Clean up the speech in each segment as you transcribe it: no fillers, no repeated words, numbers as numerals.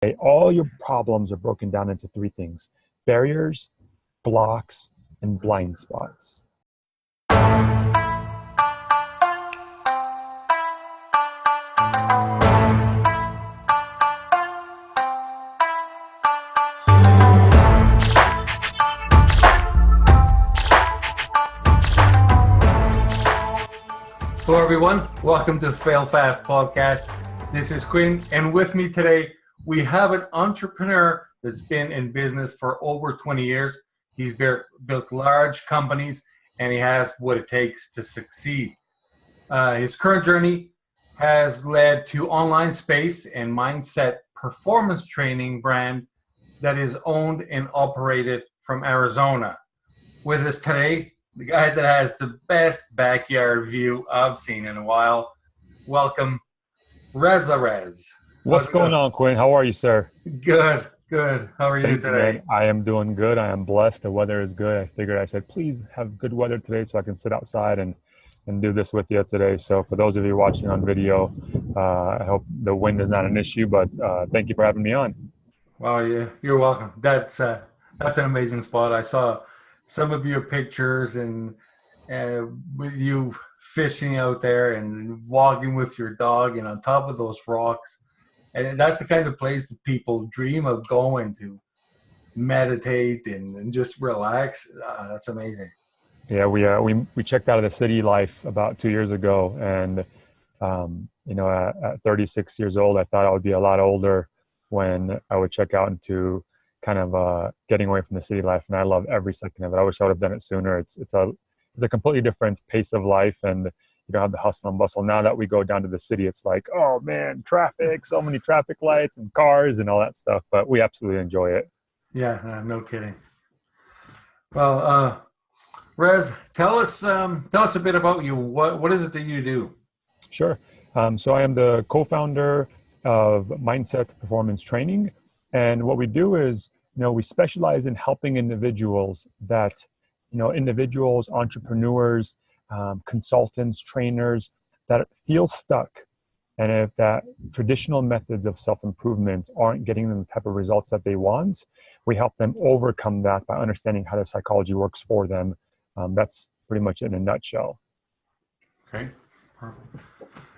Okay, all your problems are broken down into three things: barriers, blocks, and blind spots. Hello, everyone. Welcome to the Fail Fast podcast. This is Quin, and with me today, we have an entrepreneur that's been in business for over 20 years. He's built large companies, and he has what it takes to succeed. His current journey has led to online space and mindset performance training brand that is owned and operated from Arizona. With us today, the guy that has the best backyard view I've seen in a while. Welcome, Reza Rezz. What's going on, Quinn? How are you, sir? Good. How are you Thank you, today? man. I am doing good. I am blessed. The weather is good. I said, please have good weather today so I can sit outside and do this with you today. So for those of you watching on video, I hope the wind is not an issue, but thank you for having me on. Well, yeah, you're welcome. That's an amazing spot. I saw some of your pictures and with you fishing out there and walking with your dog and on top of those rocks. And that's the kind of place that people dream of going to meditate and just relax. That's amazing. Yeah, we checked out of the city life about 2 years ago, and at 36 years old, I thought I would be a lot older when I would check out into kind of getting away from the city life, and I love every second of it. I wish I would have done it sooner. It's a completely different pace of life, and you don't have the hustle and bustle. Now that we go down to the city, it's like, oh man, traffic, so many traffic lights and cars and all that stuff. But we absolutely enjoy it. Yeah, no kidding. Well, Rez, tell us a bit about you. What is it that you do? Sure. So I am the co-founder of Mindset Performance Training. And what we do is, we specialize in helping individuals entrepreneurs, consultants, trainers that feel stuck. And if that traditional methods of self-improvement aren't getting them the type of results that they want, we help them overcome that by understanding how their psychology works for them. That's pretty much in a nutshell. Okay. Perfect.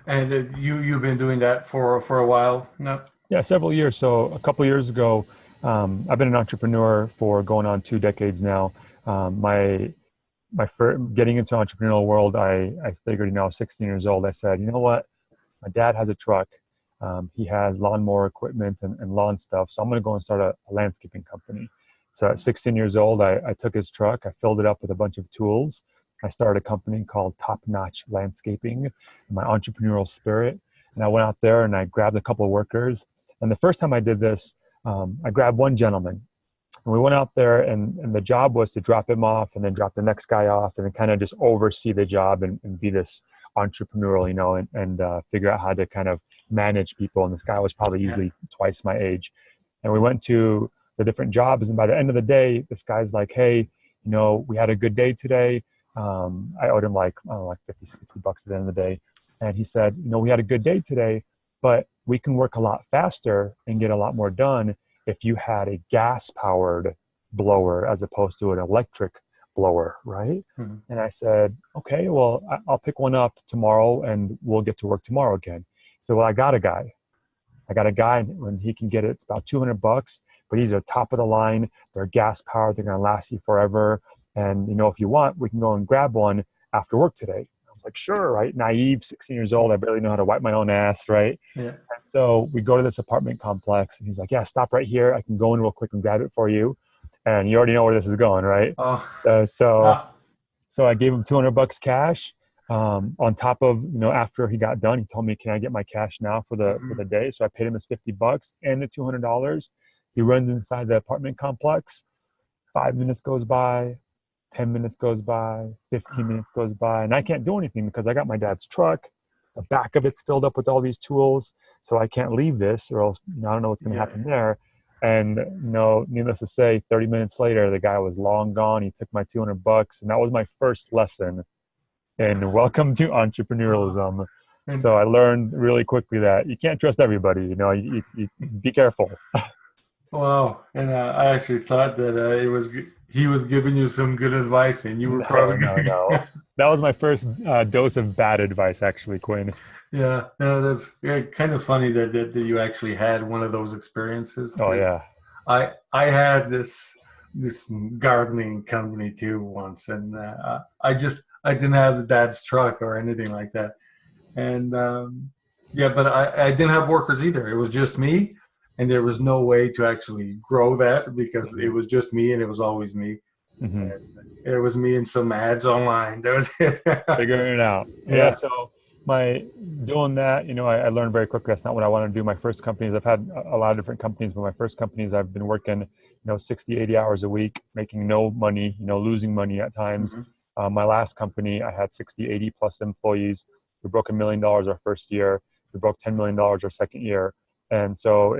And you've been doing that for a while now? Yeah, several years. So a couple of years ago, I've been an entrepreneur for going on 2 decades now. My first, getting into the entrepreneurial world, I figured, I was 16 years old. I said, you know what? My dad has a truck. He has lawnmower equipment and lawn stuff. So I'm going to go and start a landscaping company. So at 16 years old, I took his truck. I filled it up with a bunch of tools. I started a company called Top Notch Landscaping, my entrepreneurial spirit. And I went out there and I grabbed a couple of workers. And the first time I did this, I grabbed one gentleman. And we went out there and the job was to drop him off and then drop the next guy off and then kind of just oversee the job and be this entrepreneurial, and figure out how to kind of manage people. And this guy was probably easily twice my age. And we went to the different jobs. And by the end of the day, this guy's like, hey, we had a good day today. I owed him like 50, 60 bucks at the end of the day. And he said, we had a good day today, but we can work a lot faster and get a lot more done if you had a gas-powered blower as opposed to an electric blower, right? Mm-hmm. And I said, okay, well, I'll pick one up tomorrow and we'll get to work tomorrow again. So, well, I got a guy when he can get it. It's about 200 bucks, but these are top of the line. They're gas-powered. They're going to last you forever. And, if you want, we can go and grab one after work today. I was like, sure, right? Naive, 16 years old. I barely know how to wipe my own ass, right? Yeah. And so we go to this apartment complex and he's like, yeah, stop right here. I can go in real quick and grab it for you. And you already know where this is going, right? So I gave him 200 bucks cash on top of, after he got done, he told me, can I get my cash now for the day? So I paid him his 50 bucks and the $200. He runs inside the apartment complex. 5 minutes goes by. 10 minutes goes by, 15 minutes goes by, and I can't do anything because I got my dad's truck. The back of it's filled up with all these tools, so I can't leave this or else I don't know what's going to happen there. And needless to say, 30 minutes later, the guy was long gone. He took my 200 bucks, and that was my first lesson in welcome to entrepreneurialism. And So I learned really quickly that you can't trust everybody. You be careful. wow, and I actually thought that he was giving you some good advice, and you were No, probably no, going. no. That was my first dose of bad advice, actually, Quinn. Yeah, no, that's yeah, kind of funny that you actually had one of those experiences Oh because yeah. I had this gardening company too once, and I didn't have the dad's truck or anything like that, and yeah, but I didn't have workers either. It was just me, and there was no way to actually grow that because it hmm was just me, and it was always me. hmm It was me and some ads online. That was it. Figuring it out. Yeah. Yeah. So my doing that, I learned very quickly that's not what I want to do. My first companies, I've had a lot of different companies, but my first companies, I've been working, 60, 80 hours a week, making no money, losing money at times. Mhm. My last company, I had 60, 80 plus employees. We broke $1 million our first year. We broke $10 million our second year. And so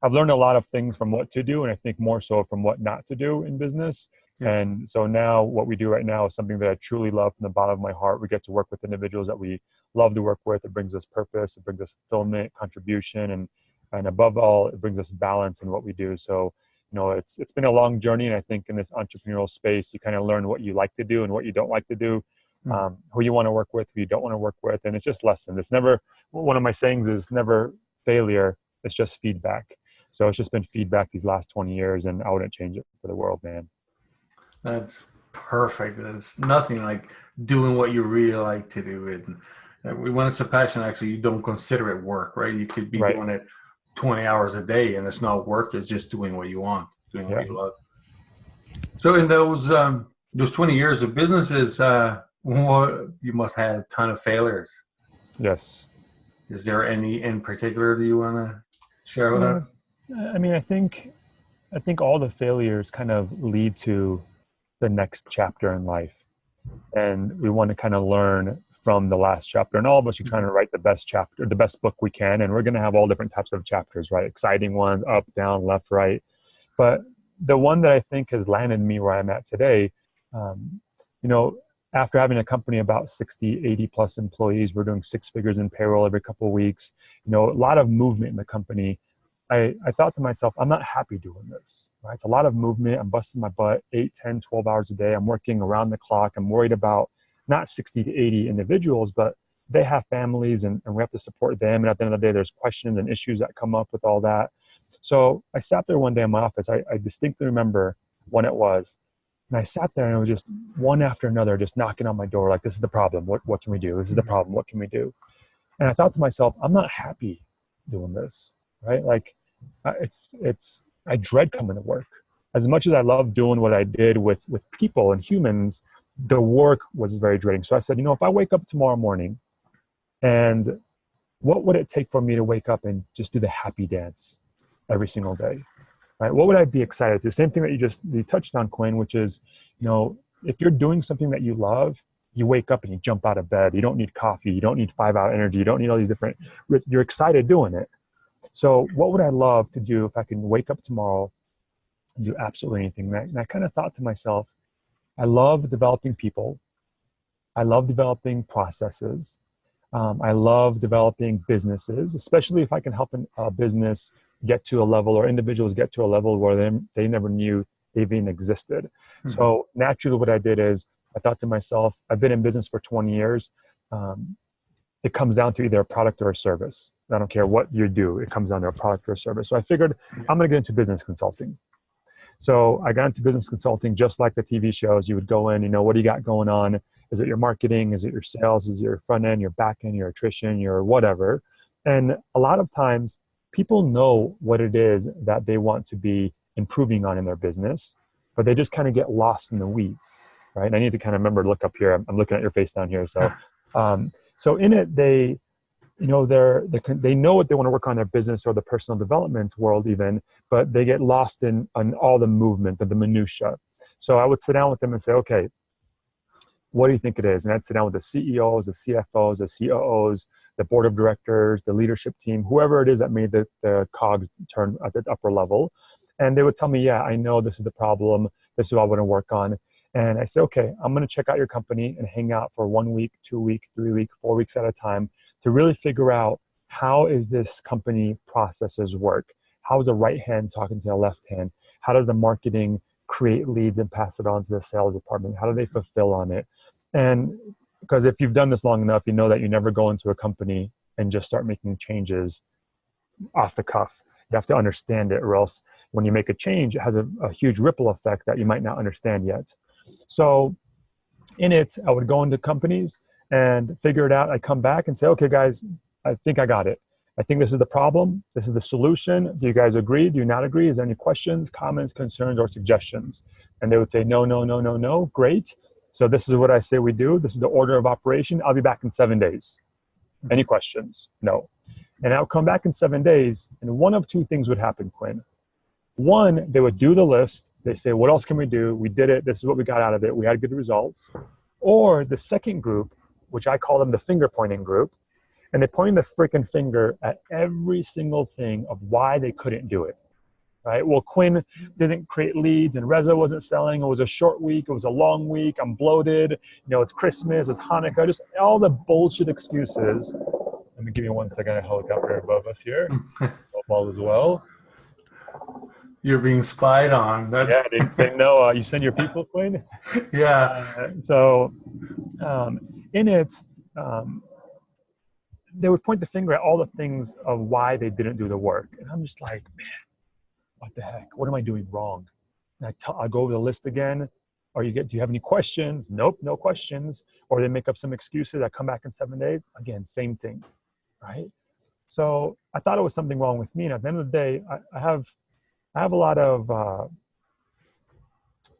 I've learned a lot of things from what to do, and I think more so from what not to do in business. Yeah. And so now what we do right now is something that I truly love from the bottom of my heart. We get to work with individuals that we love to work with. It brings us purpose, it brings us fulfillment, contribution, and above all, it brings us balance in what we do. So, it's been a long journey, and I think in this entrepreneurial space, you kind of learn what you like to do and what you don't like to do, Mm. who you want to work with, who you don't want to work with, and it's just lesson. It's never one of my sayings is never failure. It's just feedback. So it's just been feedback these last 20 years, and I wouldn't change it for the world, man. That's perfect. It's nothing like doing what you really like to do. And when it's a passion, actually, you don't consider it work, right? You could be Right. doing it 20 hours a day, and it's not work. It's just doing what you want, doing what Yeah. you love. So in those 20 years of businesses, what you must have had a ton of failures. Yes. Is there any in particular that you want to share with Uh, us? I mean, I think all the failures kind of lead to the next chapter in life, and we want to kind of learn from the last chapter. And all of us are trying to write the best chapter, the best book we can, and we're going to have all different types of chapters, right? Exciting ones, up, down, left, right. But the one that I think has landed me where I'm at today, um, you know, after having a company about 60, 80 plus employees, we're doing six figures in payroll every couple of weeks, a lot of movement in the company. I thought to myself, I'm not happy doing this, right? It's a lot of movement. I'm busting my butt 8, 10, 12 hours a day. I'm working around the clock. I'm worried about not 60 to 80 individuals, but they have families and we have to support them. And at the end of the day, there's questions and issues that come up with all that. So I sat there one day in my office. I distinctly remember when it was. And I sat there and it was just one after another, just knocking on my door, like, this is the problem. What can we do? This is the problem. What can we do? And I thought to myself, I'm not happy doing this, right? Like, I dread coming to work. As much as I love doing what I did with people and humans, the work was very draining. So I said, if I wake up tomorrow morning, and what would it take for me to wake up and just do the happy dance every single day? Right? What would I be excited to? Same thing that you touched on, Quinn, which is, if you're doing something that you love, you wake up and you jump out of bed. You don't need coffee. You don't need 5-hour energy. You don't need all these different. You're excited doing it. So what would I love to do if I can wake up tomorrow and do absolutely anything? And I kind of thought to myself, I love developing people. I love developing processes. I love developing businesses, especially if I can help a business get to a level, or individuals get to a level where they never knew they even existed. Mhm. So naturally what I did is I thought to myself, I've been in business for 20 years. It comes down to either a product or a service. I don't care what you do. It comes down to a product or a service. So I figured I'm going to get into business consulting. So I got into business consulting just like the TV shows. You would go in, what do you got going on? Is it your marketing? Is it your sales? Is it your front end, your back end, your attrition, your whatever? And a lot of times people know what it is that they want to be improving on in their business, but they just kind of get lost in the weeds, right? And I need to kind of remember to look up here. I'm looking at your face down here. So in it, they know what they want to work on in their business or the personal development world even, but they get lost in all the movement and the minutia. So I would sit down with them and say, okay, what do you think it is? And I'd sit down with the CEOs, the CFOs, the COOs, the board of directors, the leadership team, whoever it is that made the cogs turn at the upper level. And they would tell me, yeah, I know this is the problem. This is what I want to work on. And I said, okay, I'm going to check out your company and hang out for 1 week, 2 week, 3 week, 4 weeks at a time to really figure out how is this company processes work? How is the right hand talking to the left hand? How does the marketing create leads and pass it on to the sales department? How do they fulfill on it? And because if you've done this long enough, you know that you never go into a company and just start making changes off the cuff. You have to understand it, or else when you make a change, it has a huge ripple effect that you might not understand yet. So in it, I would go into companies and figure it out. I'd come back and say, okay, guys, I think I got it. I think this is the problem. This is the solution. Do you guys agree? Do you not agree? Is there any questions, comments, concerns, or suggestions? And they would say, no, no, no, no, no. Great. So this is what I say we do. This is the order of operation. I'll be back in 7 days. Any questions? No. And I'll come back in 7 days, and one of two things would happen, Quinn. One, they would do the list. They say, what else can we do? We did it. This is what we got out of it. We had good results. Or the second group, which I call them the finger pointing group, and they point the freaking finger at every single thing of why they couldn't do it. Right? Well, Quinn didn't create leads, and Rezza wasn't selling. It was a short week. It was a long week. I'm bloated. It's Christmas. It's Hanukkah. Just all the bullshit excuses. Let me give you 1 second. A helicopter above us here. All as well. You're being spied on. That's yeah, they know you send your people, Quinn. Yeah. So in it, they would point the finger at all the things of why they didn't do the work, and I'm just like, man, what the heck? What am I doing wrong? And I go over the list again. Do you have any questions? Nope, no questions. Or they make up some excuses. I come back in 7 days. Again, same thing, right? So I thought it was something wrong with me. And at the end of the day, I have a lot of,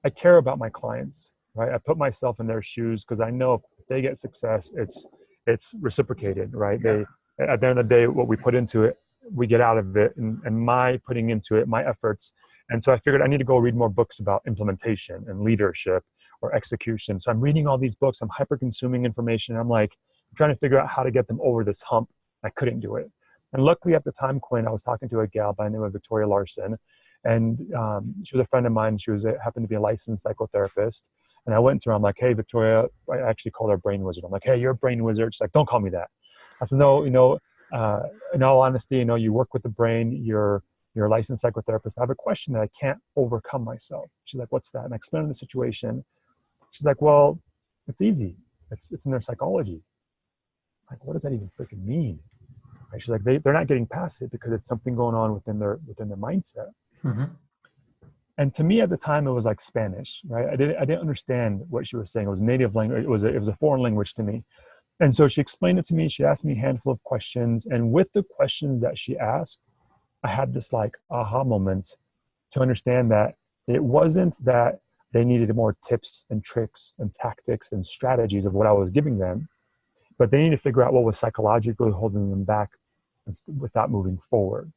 I care about my clients, right? I put myself in their shoes because I know if they get success, it's reciprocated, right? Yeah. At the end of the day, what we put into it, we get out of it, and my putting into it, my efforts. And so I figured I need to go read more books about implementation and leadership or execution. So I'm reading all these books. I'm hyper consuming information. I'm trying to figure out how to get them over this hump. I couldn't do it. And luckily at the time, Quinn, I was talking to a gal by the name of Victoria Larson, and she was a friend of mine. She happened to be a licensed psychotherapist. And I went to her. I'm like, hey, Victoria, I actually called her brain wizard. I'm like, hey, you're a brain wizard. She's like, don't call me that. I said, no, in all honesty, you work with the brain. You're a licensed psychotherapist. I have a question that I can't overcome myself. She's like, what's that? And I explained the situation. She's like, well, it's easy. It's in their psychology. I'm like, what does that even freaking mean? Right? She's like, they're not getting past it because it's something going on within their mindset. Mm-hmm. And to me at the time, it was like Spanish, right? I didn't understand what she was saying. It was native language. It was a foreign language to me. And so she explained it to me. She asked me a handful of questions. And with the questions that she asked, I had this like aha moment to understand that it wasn't that they needed more tips and tricks and tactics and strategies of what I was giving them, but they needed to figure out what was psychologically holding them back without moving forward.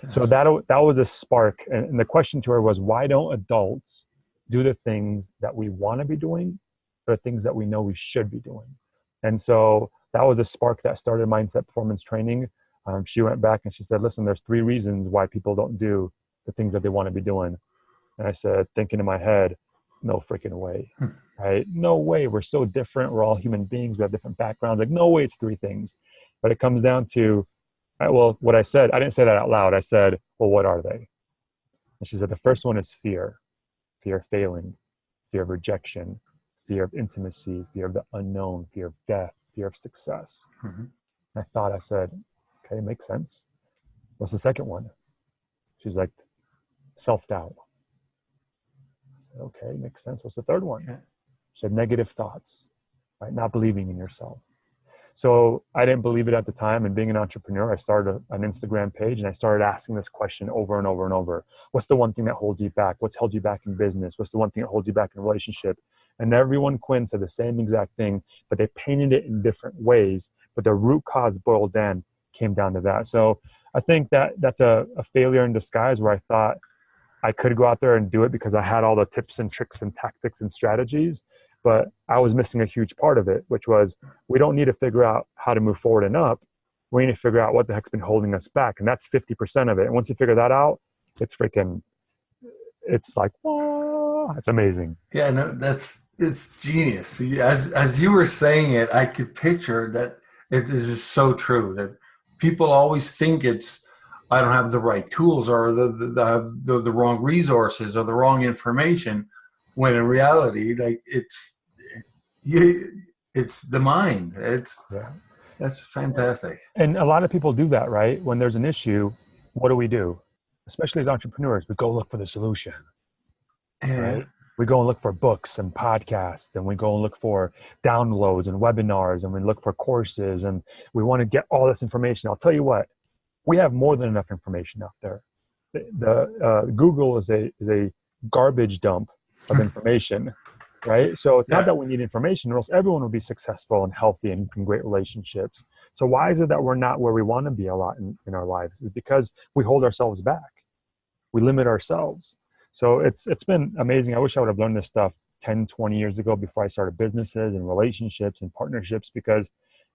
Yes. So that was a spark. And the question to her was, why don't adults do the things that we want to be doing, or the things that we know we should be doing? And so that was a spark that started mindset performance training. She went back and she said, listen, there's 3 reasons why people don't do the things that they want to be doing. And I said, thinking in my head, no freaking way, right? No way. We're so different. We're all human beings. We have different backgrounds. Like, no way it's 3 things. But it comes down to, well, what I said, I didn't say that out loud. I said, well, what are they? And she said, the first one is fear of failing, fear of rejection, fear of intimacy, fear of the unknown, fear of death, fear of success. Mm-hmm. I said, okay, makes sense. What's the second one? She's like, self-doubt. I said, okay, makes sense. What's the third one? She said, negative thoughts, right? Not believing in yourself. So I didn't believe it at the time. And being an entrepreneur, I started an Instagram page and I started asking this question over and over and over. What's the one thing that holds you back? What's held you back in business? What's the one thing that holds you back in a relationship? And everyone, Quinn, said the same exact thing, but they painted it in different ways. But the root cause boiled down, came down to that. So I think that's a failure in disguise, where I thought I could go out there and do it because I had all the tips and tricks and tactics and strategies, but I was missing a huge part of it, which was, we don't need to figure out how to move forward and up. We need to figure out what the heck's been holding us back. And that's 50% of it. And once you figure that out, it's like, what? Oh, it's amazing. Yeah, no, it's genius. See, as you were saying it, I could picture that it is just so true that people always think it's I don't have the right tools or the wrong resources or the wrong information, when in reality, like you, it's the mind. Yeah. That's fantastic. And a lot of people do that, right? When there's an issue, what do? Especially as entrepreneurs, we go look for the solution, Yeah, right? We go and look for books and podcasts, and we go and look for downloads and webinars, and we look for courses, and we want to get all this information. I'll tell you what, we have more than enough information out there. Google is a garbage dump of information, right? So it's not yeah. that we need information, or else everyone will be successful and healthy and in great relationships. So why is it that we're not where we want to be a lot in our lives? Is because we hold ourselves back. We limit ourselves. So it's been amazing. I wish I would have learned this stuff 10, 20 years ago before I started businesses and relationships and partnerships, because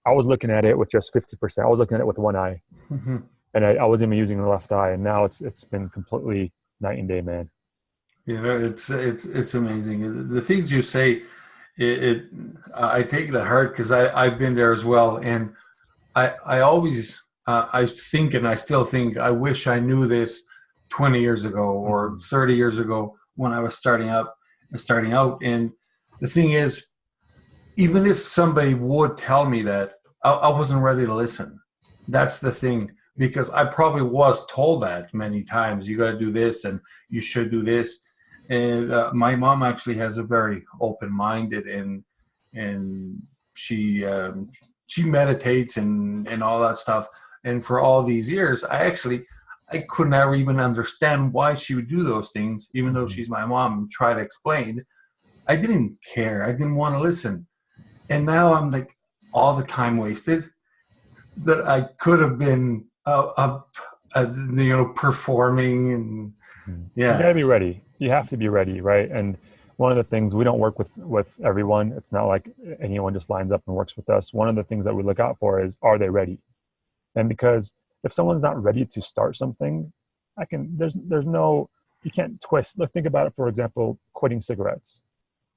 I was looking at it with just 50%. I was looking at it with one eye, and I wasn't even using the left eye. And now it's been completely night and day, man. You know, it's amazing. The things you say, it I take it to heart because I've been there as well, and I always I think and I still think I wish I knew this 20 years ago or Mhm. 30 years ago when I was starting out. And the thing is, even if somebody would tell me that, I wasn't ready to listen. That's the thing, because I probably was told that many times. You got to do this, and you should do this. And my mom actually has a very open-minded, and she meditates and all that stuff. And for all these years, I could never even understand why she would do those things, even though Mhm. she's my mom, and try to explain. I didn't care. I didn't want to listen. And now I'm like, all the time wasted that I could have been performing. And Mhm. You got to be yes. ready. You have to be ready, right? And one of the things, we don't work with everyone. It's not like anyone just lines up and works with us. One of the things that we look out for is, are they ready? And because if someone's not ready to start something, there's no, you can't twist. Let's think about it. For example, quitting cigarettes,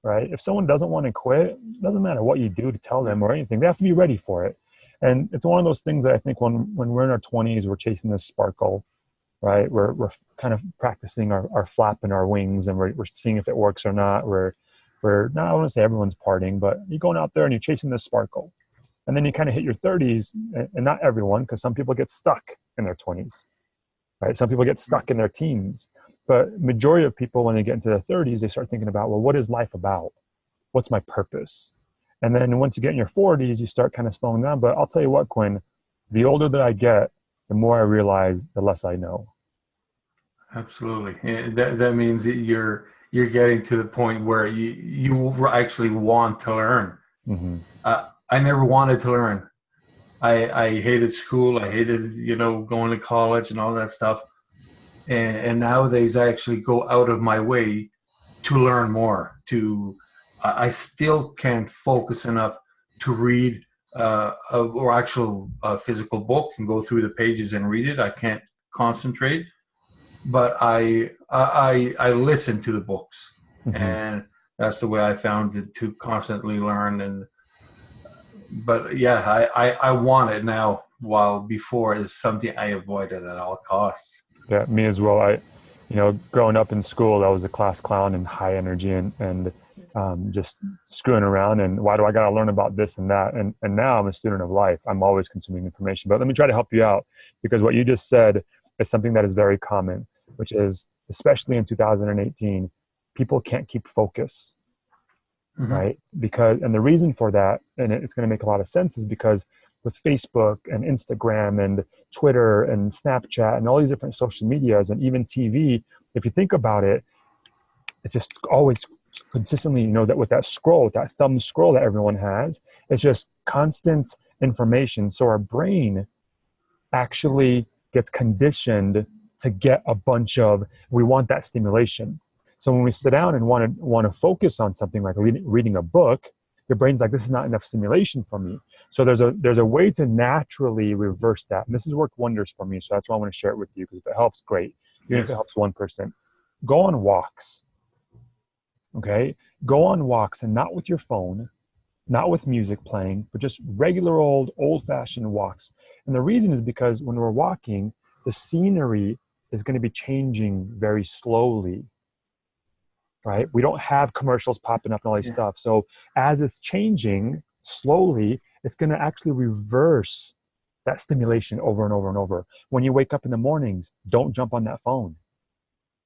right? If someone doesn't want to quit, it doesn't matter what you do to tell them or anything. They have to be ready for it. And it's one of those things that I think when we're in our 20s, we're chasing this sparkle, right? We're kind of practicing our flap and our wings, and we're seeing if it works or not. We're not, I want to say everyone's partying, but you're going out there and you're chasing this sparkle. And then you kind of hit your 30s, and not everyone, because some people get stuck in their 20s, right? Some people get stuck in their teens. But majority of people, when they get into their 30s, they start thinking about, well, what is life about? What's my purpose? And then once you get in your 40s, you start kind of slowing down. But I'll tell you what, Quinn, the older that I get, the more I realize, the less I know. Absolutely. And that means that you're getting to the point where you actually want to learn. Hmm. I never wanted to learn. I hated school. I hated, going to college and all that stuff. And nowadays I actually go out of my way to learn more. I still can't focus enough to read or actual physical book and go through the pages and read it. I can't concentrate, but I listen to the books, Hmm. and that's the way I found it to constantly learn. And but yeah, I want it now, while before is something I avoided at all costs. Yeah, me as well. Growing up in school, I was a class clown and high energy, and just screwing around. And why do I got to learn about this and that? And now I'm a student of life. I'm always consuming information. But let me try to help you out, because what you just said is something that is very common, which is, especially in 2018, people can't keep focus, Hmm. right? And the reason for that, and it's going to make a lot of sense, is because with Facebook and Instagram and Twitter and Snapchat and all these different social medias and even TV, if you think about it, it's just always consistently, that with that scroll, that thumb scroll that everyone has, it's just constant information. So our brain actually gets conditioned to get a bunch of, we want that stimulation. So when we sit down and want to focus on something like reading a book, your brain's like, this is not enough stimulation for me. So there's a way to naturally reverse that. And this has worked wonders for me. So that's why I want to share it with you, because if it helps, great. Even if it Yes. helps one person, go on walks. Okay. Go on walks and not with your phone, not with music playing, but just regular old fashioned walks. And the reason is because when we're walking, the scenery is going to be changing very slowly, right? We don't have commercials popping up and all this Yeah. stuff. So as it's changing slowly, it's going to actually reverse that stimulation over and over and over. When you wake up in the mornings, don't jump on that phone.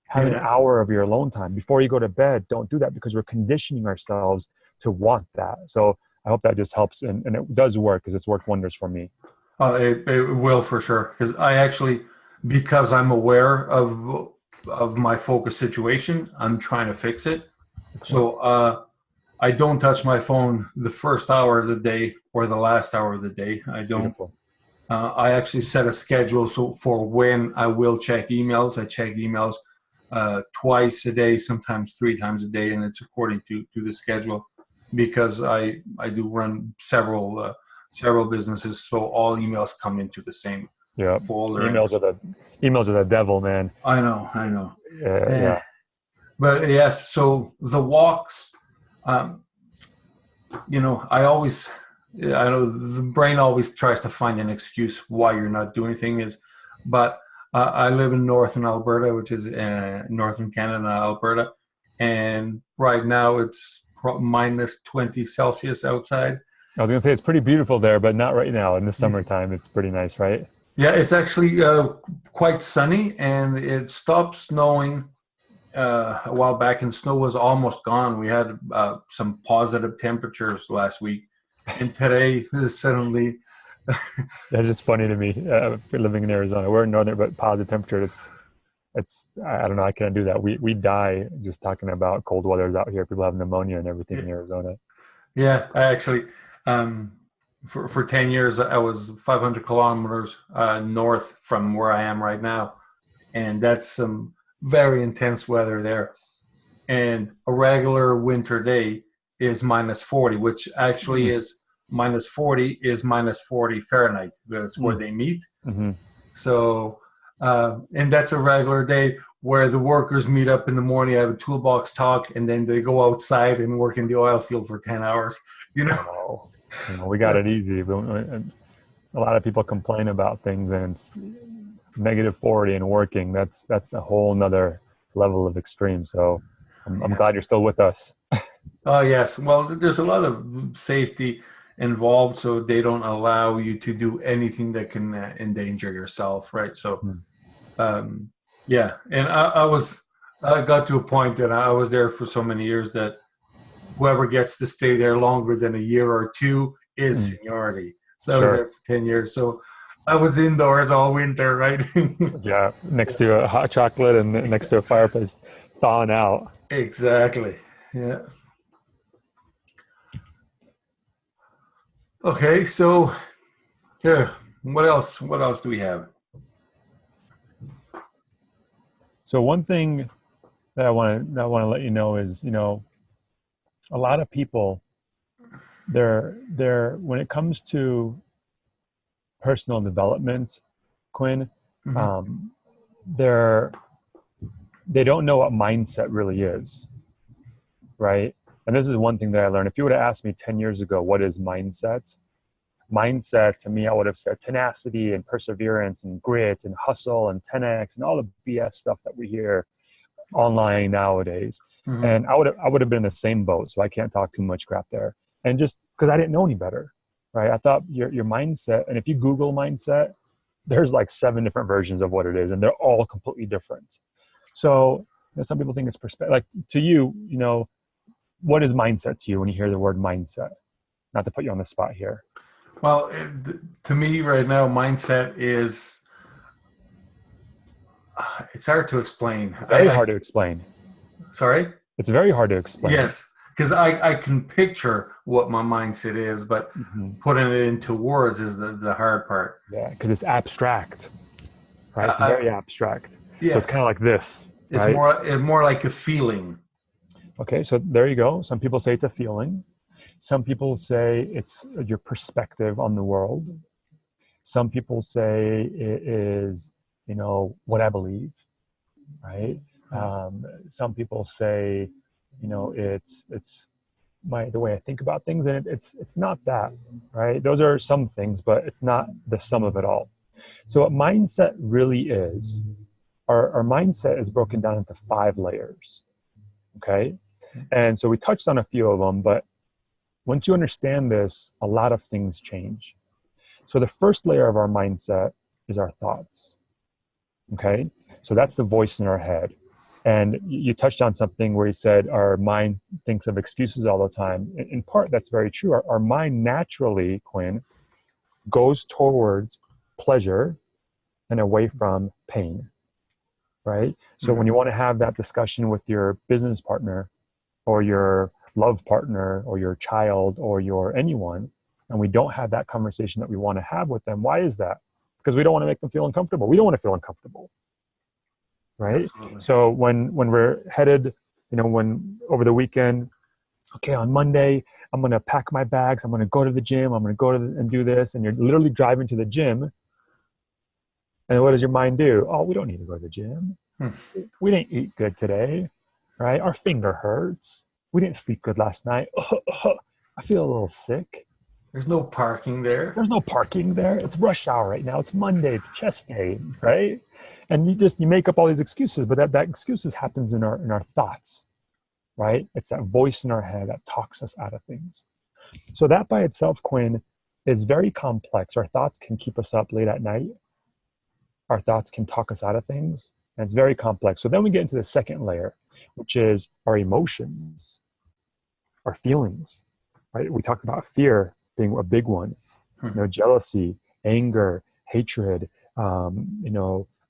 Have an Yeah. hour of your alone time before you go to bed. Don't do that because we're conditioning ourselves to want that. So I hope that just helps, and it does work because it's worked wonders for me. It will for sure. Because I actually, because I'm aware of my focus situation, I'm trying to fix it. Excellent. So I don't touch my phone the first hour of the day or the last hour of the day. I don't. Beautiful. I actually set a schedule so for when I will check emails. I check emails twice a day, sometimes three times a day, and it's according to the schedule because I do run several businesses, so all emails come into the same Yeah. folder. And Emails are the emails are the devil, man. I know. Yeah. But yes, so the walks, um, I always, I know the brain always tries to find an excuse why you're not doing things. But I live in northern Alberta, which is northern Canada, Alberta, and right now it's minus 20 Celsius outside. I was gonna say it's pretty beautiful there, but not right now. In the summertime, it's pretty nice, right? Yeah, it's actually quite sunny, and it stopped snowing a while back, and snow was almost gone. We had some positive temperatures last week, and today is suddenly. That's just funny to me. Living in Arizona, we're in northern, but positive temperature. It's I don't know. I can't do that. We die just talking about cold weathers out here. People have pneumonia and everything in Arizona. Yeah, I actually, um, for 10 years, I was 500 kilometers north from where I am right now, and that's some very intense weather there. And a regular winter day is minus 40, which actually Mm. is minus 40 is minus 40 Fahrenheit. That's where Mm. they meet. Hmm. So, and that's a regular day where the workers meet up in the morning, have a toolbox talk, and then they go outside and work in the oil field for 10 hours. You know, I know. We got it that's, easy, but a lot of people complain about things, and it's negative 40 and working. That's a whole nother level of extreme. So I'm yeah. glad you're still with us. Oh, yes. Well, there's a lot of safety involved, so they don't allow you to do anything that can endanger yourself, right? So, Mm. um, yeah. And I got to a point that I was there for so many years that whoever gets to stay there longer than a year or two is Mm. seniority. So I was Sure. there for 10 years. So I was indoors all winter, right? Yeah, next to a hot chocolate and next to a fireplace, thawing out. Exactly. Yeah. Okay. So, yeah. What else? What else do we have? So one thing that I want to let you know is, a lot of people, they're when it comes to personal development, Quinn, Hmm. um, they're they don't know what mindset really is, right? And this is one thing that I learned. If you would have asked me 10 years ago, what is mindset? Mindset to me, I would have said tenacity and perseverance and grit and hustle and 10x and all the BS stuff that we hear online nowadays. Hmm. And I would have been in the same boat. So I can't talk too much crap there. And just because I didn't know any better, right? I thought your mindset, and if you Google mindset, there's like seven different versions of what it is, and they're all completely different. So some people think it's perspective. Like to you, what is mindset to you when you hear the word mindset? Not to put you on the spot here. Well, to me right now, mindset is it's hard to explain. Very hard to explain. Sorry. It's very hard to explain. Yes, because I can picture what my mindset is, but Hmm. putting it into words is the hard part. Yeah, because it's abstract, right? It's I, very abstract. So it's kind of yes, like this, it's right? more like a feeling. Okay, so there you go. Some people say it's a feeling. Some people say it's your perspective on the world. Some people say it is, what I believe, right? Some people say It's the way I think about things, and it's not that, right? Those are some things, but it's not the sum of it all. So what mindset really is, our mindset is broken down into 5 layers. Okay. And so we touched on a few of them, but once you understand this, a lot of things change. So the first layer of our mindset is our thoughts. Okay. So that's the voice in our head. And you touched on something where you said our mind thinks of excuses all the time. In part, that's very true. Our mind naturally, Quinn, goes towards pleasure and away from pain, right? So when you want to have that discussion with your business partner or your love partner or your child or your anyone, and we don't have that conversation that we want to have with them, why is that? Because we don't want to make them feel uncomfortable. We don't want to feel uncomfortable, right? Absolutely. So when we're headed, when over the weekend, okay, on Monday, I'm going to pack my bags. I'm going to go to the gym. I'm going to go and do this. And you're literally driving to the gym. And what does your mind do? Oh, we don't need to go to the gym. We didn't eat good today, right? Our finger hurts. We didn't sleep good last night. I feel a little sick. There's no parking there. There's no parking there. It's rush hour right now. It's Monday. It's chest day, right? And you make up all these excuses, but that excuses happens in our thoughts, right? It's that voice in our head that talks us out of things. So that by itself, Quinn, is very complex. Our thoughts can keep us up late at night. Our thoughts can talk us out of things, and it's very complex. So then we get into the second layer, which is our emotions, our feelings, right? We talked about fear being a big one, jealousy, anger, hatred, a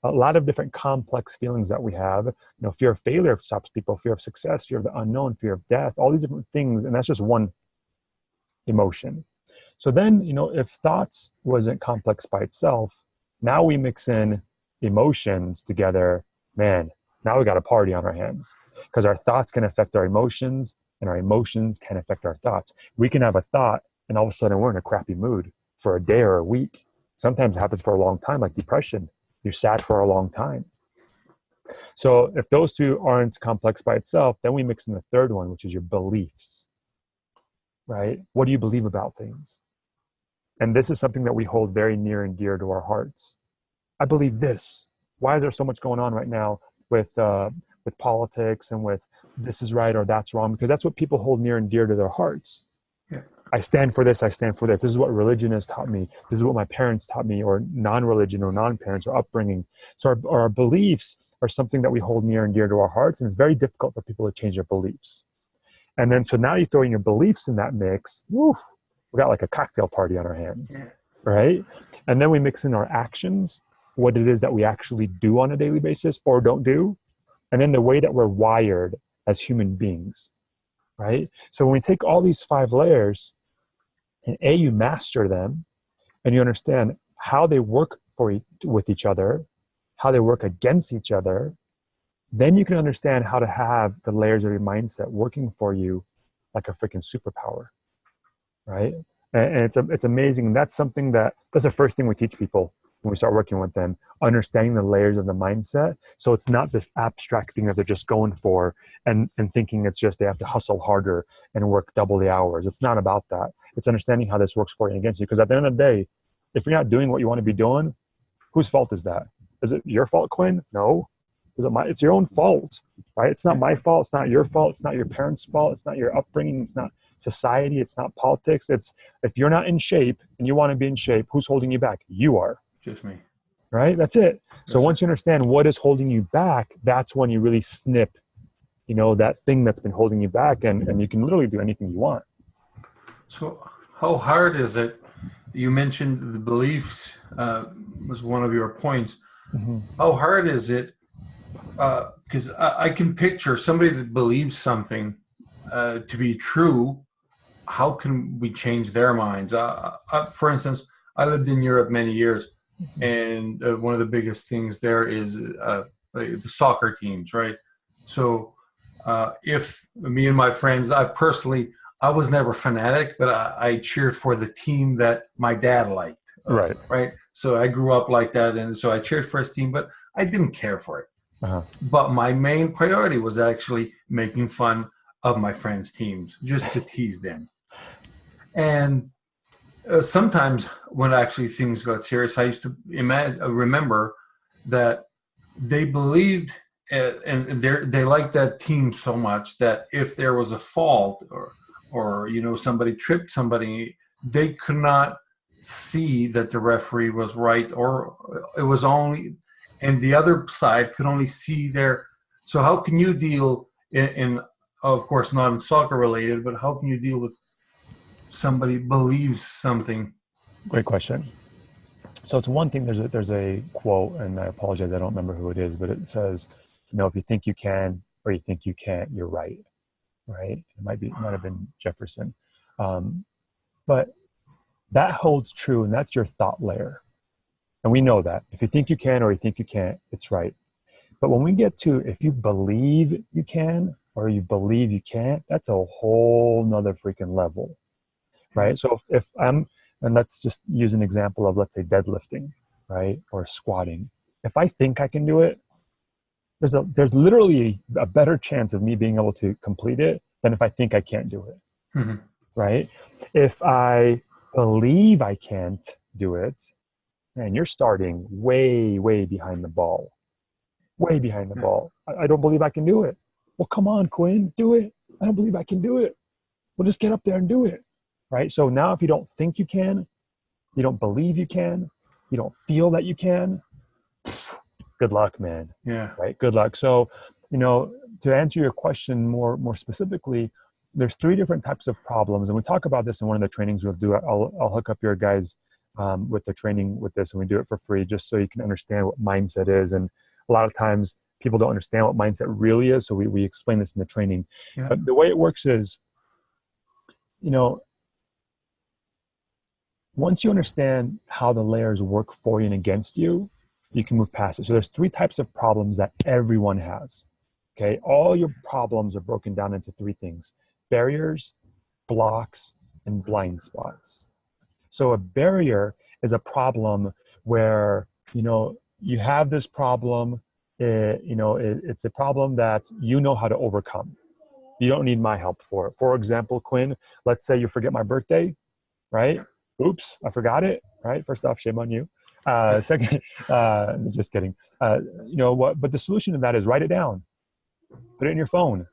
lot of different complex feelings that we have. Fear of failure stops people, fear of success, fear of the unknown, fear of death, all these different things. And that's just one emotion. So then, if thoughts wasn't complex by itself, now we mix in emotions together, man, now we got a party on our hands, because our thoughts can affect our emotions and our emotions can affect our thoughts. We can have a thought and all of a sudden we're in a crappy mood for a day or a week. Sometimes it happens for a long time, like depression. You're sad for a long time. So if those two aren't complex by itself, then we mix in the third one, which is your beliefs, right? What do you believe about things? And this is something that we hold very near and dear to our hearts. I believe this. Why is there so much going on right now with politics and with this is right or that's wrong? Because that's what people hold near and dear to their hearts. Yeah. I stand for this, I stand for this. This is what religion has taught me. This is what my parents taught me, or non-religion or non-parents or upbringing. So our beliefs are something that we hold near and dear to our hearts, and it's very difficult for people to change their beliefs. And then so now you throw in your beliefs in that mix, woof, we got like a cocktail party on our hands, right? And then we mix in our actions, what it is that we actually do on a daily basis or don't do, and then the way that we're wired as human beings, right? So when we take all these 5 layers, and you master them, and you understand how they work with each other, how they work against each other, then you can understand how to have the layers of your mindset working for you like a freaking superpower, right? And it's amazing. And that's the first thing we teach people when we start working with them, understanding the layers of the mindset. So it's not this abstract thing that they're just going for and thinking it's just they have to hustle harder and work double the hours. It's not about that. It's understanding how this works for you and against you. Because at the end of the day, if you're not doing what you want to be doing, whose fault is that? Is it your fault, Quinn? No. It's your own fault, right? It's not my fault. It's not your fault. It's not your parents' fault. It's not your upbringing. It's not society. It's not politics. It's if you're not in shape and you want to be in shape, who's holding you back? You are. Just me. Right? That's it. So once you understand what is holding you back, that's when you really snip, that thing that's been holding you back, and you can literally do anything you want. So how hard is it? You mentioned the beliefs was one of your points. Mm-hmm. How hard is it? Because I can picture somebody that believes something to be true. How can we change their minds? For instance, I lived in Europe many years. And one of the biggest things there is the soccer teams, right? So if me and my friends, I was never fanatic, but I cheered for the team that my dad liked. Right. Right. So I grew up like that. And so I cheered for his team, but I didn't care for it. Uh-huh. But my main priority was actually making fun of my friends' teams just to tease them. And sometimes when actually things got serious, I used to remember that they believed and they liked that team so much that if there was a fault or somebody tripped somebody, they could not see that the referee was right, or it was only, and the other side could only see their. So how can you deal in of course not in soccer related, but how can you deal with somebody believes something? Great question. So it's one thing. There's a quote, and I apologize, I don't remember who it is, but it says, if you think you can or you think you can't, you're right. Right? It might have been Jefferson, but that holds true, and that's your thought layer. And we know that if you think you can or you think you can't, it's right. But when we get to if you believe you can or you believe you can't, that's a whole nother freaking level, right? So if I'm, and let's just use an example of, let's say, deadlifting, right? Or squatting. If I think I can do it, there's literally a better chance of me being able to complete it than if I think I can't do it, Mm-hmm. right? If I believe I can't do it, man, you're starting way, way behind the ball. Way behind the ball. I don't believe I can do it. Well, come on, Quin, do it. I don't believe I can do it. Well, just get up there and do it, right? So now if you don't think you can, you don't believe you can, you don't feel that you can, good luck, man. Yeah. Right? Good luck. So, to answer your question more specifically, there's 3 different types of problems. And we talk about this in one of the trainings we'll do. I'll hook up your guys with the training with this, and we do it for free just so you can understand what mindset is. And a lot of times people don't understand what mindset really is. So we explain this in the training. Yeah. But the way it works is, once you understand how the layers work for you and against you, you can move past it. So there's 3 types of problems that everyone has. Okay. All your problems are broken down into 3 things: barriers, blocks, and blind spots. So a barrier is a problem where, you have this problem, it's a problem that you know how to overcome. You don't need my help for it. For example, Quin, let's say you forget my birthday, right? Oops, I forgot it, right? First off, shame on you. Second, just kidding. But the solution to that is write it down, put it in your phone,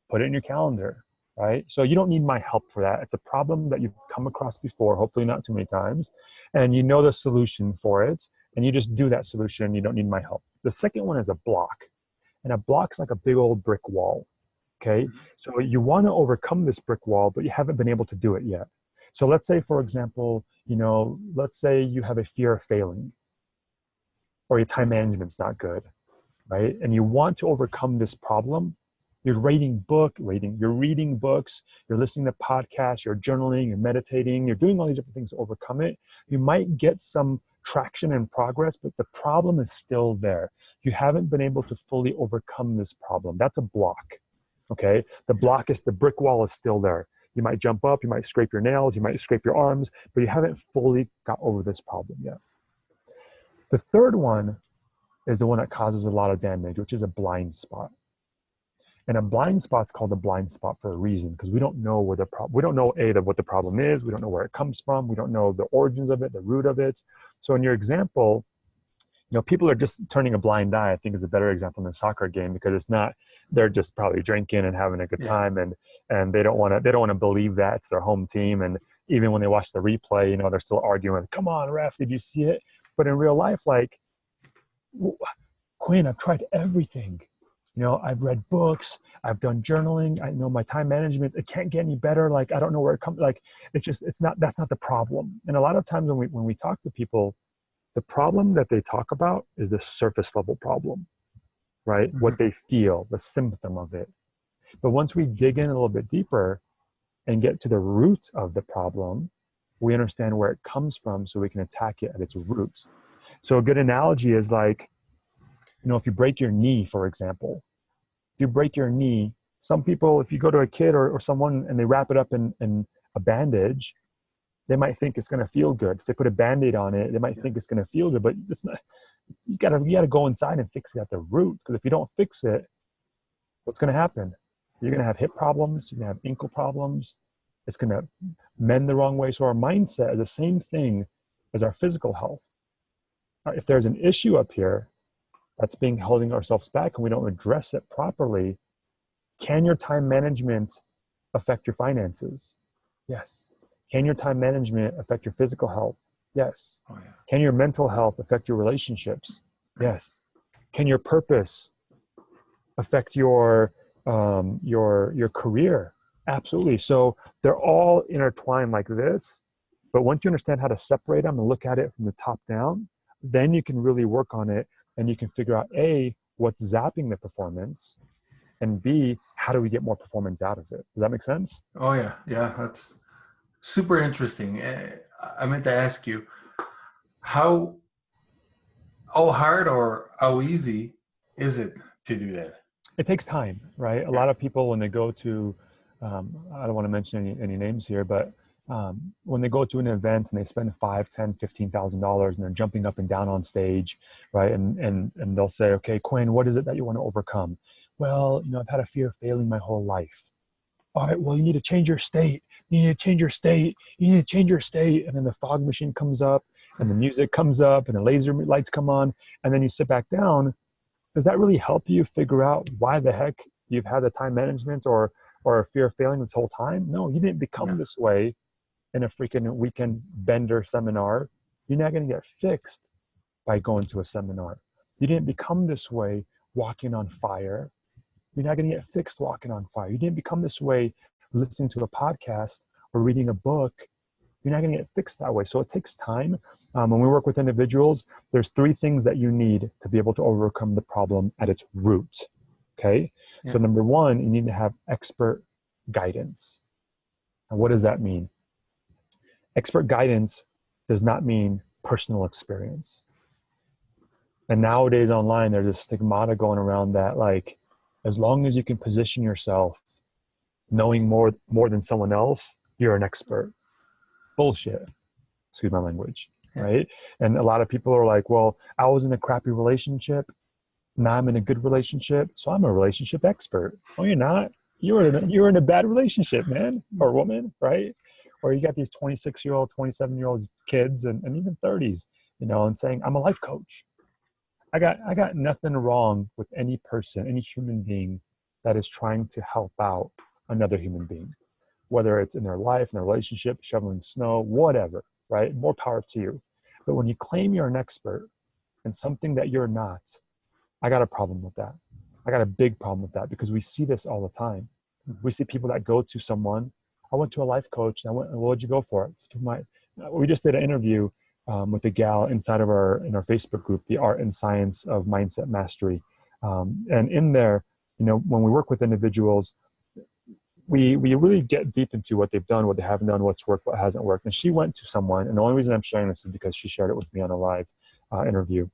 put it in your calendar, right? So you don't need my help for that. It's a problem that you've come across before, hopefully not too many times, and you know the solution for it, and you just do that solution. You don't need my help. The second one is a block, and a block's like a big old brick wall, okay? So you want to overcome this brick wall, but you haven't been able to do it yet. So let's say, for example, let's say you have a fear of failing, or your time management's not good, right? And you want to overcome this problem. You're reading books, you're listening to podcasts, you're journaling, you're meditating, you're doing all these different things to overcome it. You might get some traction and progress, but the problem is still there. You haven't been able to fully overcome this problem. That's a block, okay? The block is the brick wall is still there. You might jump up, you might scrape your nails, you might scrape your arms, but you haven't fully got over this problem yet. The third one is the one that causes a lot of damage, which is a blind spot. And a blind spot's called a blind spot for a reason, because we don't know what the problem is, we don't know where it comes from, we don't know the origins of it, the root of it. So in your example, people are just turning a blind eye, I think, is a better example than a soccer game, because it's not, they're just probably drinking and having a good time, and they don't want to believe that it's their home team. And even when they watch the replay, they're still arguing, come on, ref, did you see it? But in real life, like, Quin, I've tried everything. I've read books, I've done journaling, I know my time management, it can't get any better. Like, I don't know where it comes, like, that's not the problem. And a lot of times when we talk to people, the problem that they talk about is the surface level problem, right? Mm-hmm. What they feel, the symptom of it. But once we dig in a little bit deeper and get to the root of the problem, we understand where it comes from, so we can attack it at its root. So a good analogy is like, if you break your knee, for example, if you break your knee, some people, if you go to a kid or someone and they wrap it up in a bandage, they might think it's going to feel good. If they put a Band-Aid on it, they might think it's going to feel good, but it's not. You gotta go inside and fix it at the root, because if you don't fix it, what's going to happen? You're going to have hip problems. You're going to have ankle problems. It's going to mend the wrong way. So our mindset is the same thing as our physical health. If there's an issue up here that's being holding ourselves back and we don't address it properly, can your time management affect your finances? Yes. Can your time management affect your physical health? Yes. Oh, yeah. Can your mental health affect your relationships? Yes. Can your purpose affect your career? Absolutely. So they're all intertwined like this. But once you understand how to separate them and look at it from the top down, then you can really work on it and you can figure out A, what's zapping the performance, and B, how do we get more performance out of it? Does that make sense? Oh yeah, yeah, that's super interesting. I meant to ask you how hard or how easy is it to do that? It takes time, right? A lot of people, when they go to, I don't want to mention any names here, but when they go to an event and they spend $5, $10, $15,000 and they're jumping up and down on stage, right? And they'll say, okay, Quinn, what is it that you want to overcome? Well, I've had a fear of failing my whole life. All right, well, you need to change your state. You need to change your state. You need to change your state. And then the fog machine comes up and the music comes up and the laser lights come on. And then you sit back down. Does that really help you figure out why the heck you've had the time management or a fear of failing this whole time? No, you didn't become this way in a freaking weekend bender seminar. You're not going to get fixed by going to a seminar. You didn't become this way walking on fire. You're not going to get fixed walking on fire. You didn't become this way listening to a podcast or reading a book. You're not going to get fixed that way. So it takes time. When we work with individuals, there's 3 things that you need to be able to overcome the problem at its root. Okay. Yeah. So number 1, you need to have expert guidance. And what does that mean? Expert guidance does not mean personal experience. And nowadays online, there's a stigmata going around that, like, as long as you can position yourself knowing more than someone else, you're an expert. Bullshit. Excuse my language, right? And a lot of people are like, well, I was in a crappy relationship. Now I'm in a good relationship, so I'm a relationship expert. Oh, you're not. You're in a bad relationship, man or woman, right? Or you got these 26-year-old, 27-year-old kids and even 30s, and saying, I'm a life coach. I got nothing wrong with any person, any human being that is trying to help out another human being, whether it's in their life, in their relationship, shoveling snow, whatever, right? More power to you. But when you claim you're an expert in something that you're not, I got a problem with that. I got a big problem with that because we see this all the time. We see people that go to someone. I went to a life coach and what'd you go for? We just did an interview with a gal inside of in our Facebook group, the Art and Science of Mindset Mastery. And in there, when we work with individuals, we really get deep into what they've done, what they haven't done, what's worked, what hasn't worked. And she went to someone, and the only reason I'm sharing this is because she shared it with me on a live interview.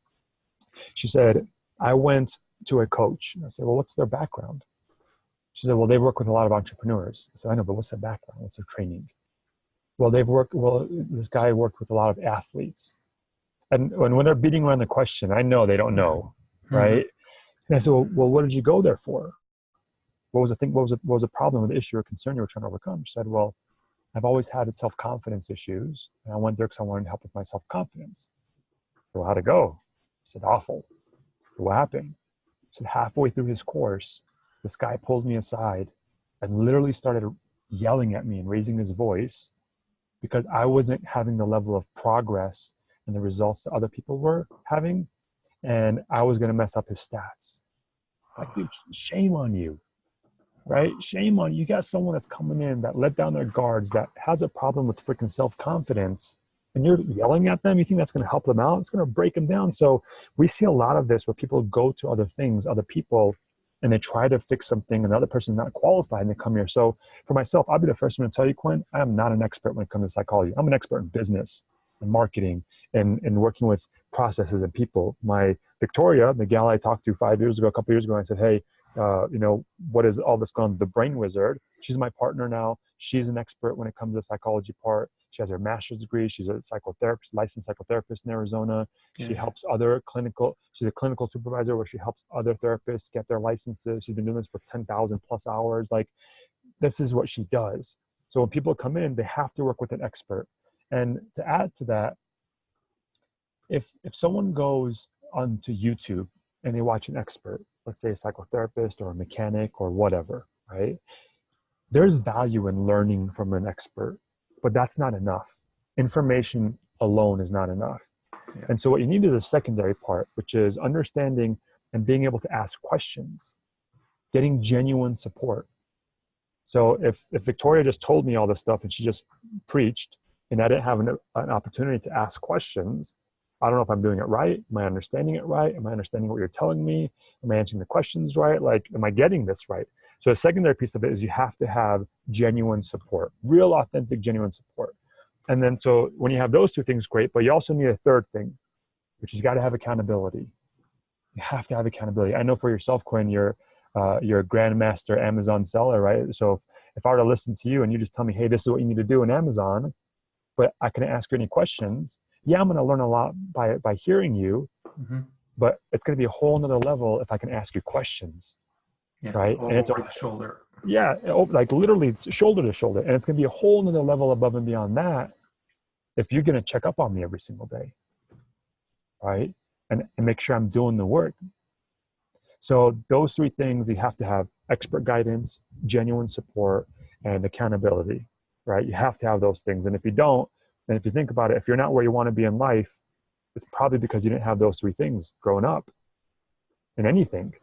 She said, I went to a coach. And I said, well, what's their background? She said, well, they work with a lot of entrepreneurs. I said, I know, but what's their background? What's their training? Well, this guy worked with a lot of athletes. And when they're beating around the question, I know they don't know, right? And I said, well, what did you go there for? What was the thing? What was the problem with the issue or concern you were trying to overcome? She said, well, I've always had self-confidence issues. And I went there because I wanted help with my self-confidence. Well, how'd it go? She said, awful. What happened? She said, halfway through his course, this guy pulled me aside and literally started yelling at me and raising his voice because I wasn't having the level of progress and the results that other people were having. And I was going to mess up his stats. Like, dude, shame on you, right? Shame on you. You got someone that's coming in that let down their guards, that has a problem with freaking self-confidence, and you're yelling at them. You think that's going to help them out? It's going to break them down. So we see a lot of this where people go to other things, other people, and they try to fix something and the other person's not qualified and they come here. So for myself, I'll be the first one to tell you, Quinn, I am not an expert when it comes to psychology. I'm an expert in business and marketing and working with processes and people. My Victoria, the gal I talked to 5 years ago, a couple of years ago, I said, hey, you know, what is all this going on? The brain wizard. She's my partner now. She's an expert when it comes to the psychology part. She has her master's degree. She's a psychotherapist, licensed psychotherapist in Arizona. She Yeah. helps other clinical, she's a clinical supervisor where she helps other therapists get their licenses. She's been doing this for 10,000 plus hours. Like, this is what she does. So when people come in, they have to work with an expert. And to add to that, if someone goes onto YouTube and they watch an expert, let's say a psychotherapist or a mechanic or whatever, right? There's value in learning from an expert, but that's not enough. Information alone is not enough. Yeah. And so what you need is a secondary part, which is understanding and being able to ask questions, getting genuine support. So if Victoria just told me all this stuff and she just preached and I didn't have an opportunity to ask questions, I don't know if I'm doing it right. Am I understanding it right? Am I understanding what you're telling me? Am I answering the questions right? Like, am I getting this right? So a secondary piece of it is you have to have genuine support, real, authentic, genuine support. And then, so when you have those two things, great, but you also need a third thing, which is you got to have accountability. You have to have accountability. I know for yourself, Quinn, you're a grandmaster Amazon seller, right? So if I were to listen to you and you just tell me, hey, this is what you need to do in Amazon, but I couldn't ask you any questions, yeah, I'm going to learn a lot by hearing you, but it's going to be a whole nother level if I can ask you questions, Yeah. right? And it's Over the shoulder. yeah, like literally it's shoulder to shoulder. And it's going to be a whole nother level above and beyond that if you're going to check up on me every single day, right? And make sure I'm doing the work. So those three things, you have to have expert guidance, genuine support, and accountability, right? You have to have those things. And if you don't, and if you think about it, if you're not where you want to be in life, it's probably because you didn't have those three things growing up in anything,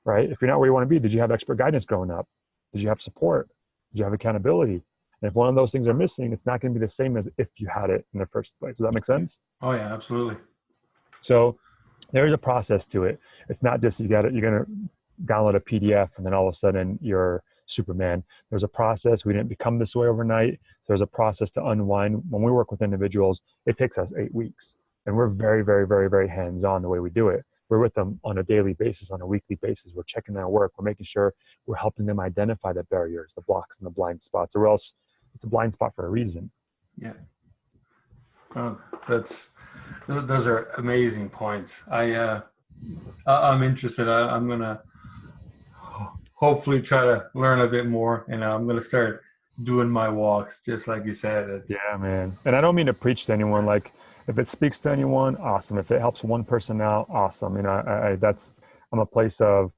right? If you're not where you want to be, did you have expert guidance growing up? Did you have support? Did you have accountability? And if one of those things are missing, it's not going to be the same as if you had it in the first place. Does that make sense? Oh yeah, absolutely. So there is a process to it. It's not just you're going to download a PDF and then all of a sudden you're Superman. There's a process. We didn't become this way overnight. There's a process to unwind. When we work with individuals, it takes us 8 weeks. And we're very, very, very, very hands-on the way we do it. We're with them on a daily basis, on a weekly basis. We're checking their work. We're making sure we're helping them identify the barriers, the blocks, and the blind spots, or else it's a blind spot for a reason. Yeah. Those are amazing points. I'm interested. I'm gonna hopefully try to learn a bit more, and I'm gonna start doing my walks, just like you said. Yeah, man. And I don't mean to preach to anyone. Like, if it speaks to anyone, awesome. If it helps one person out, awesome. You know, I'm a place of,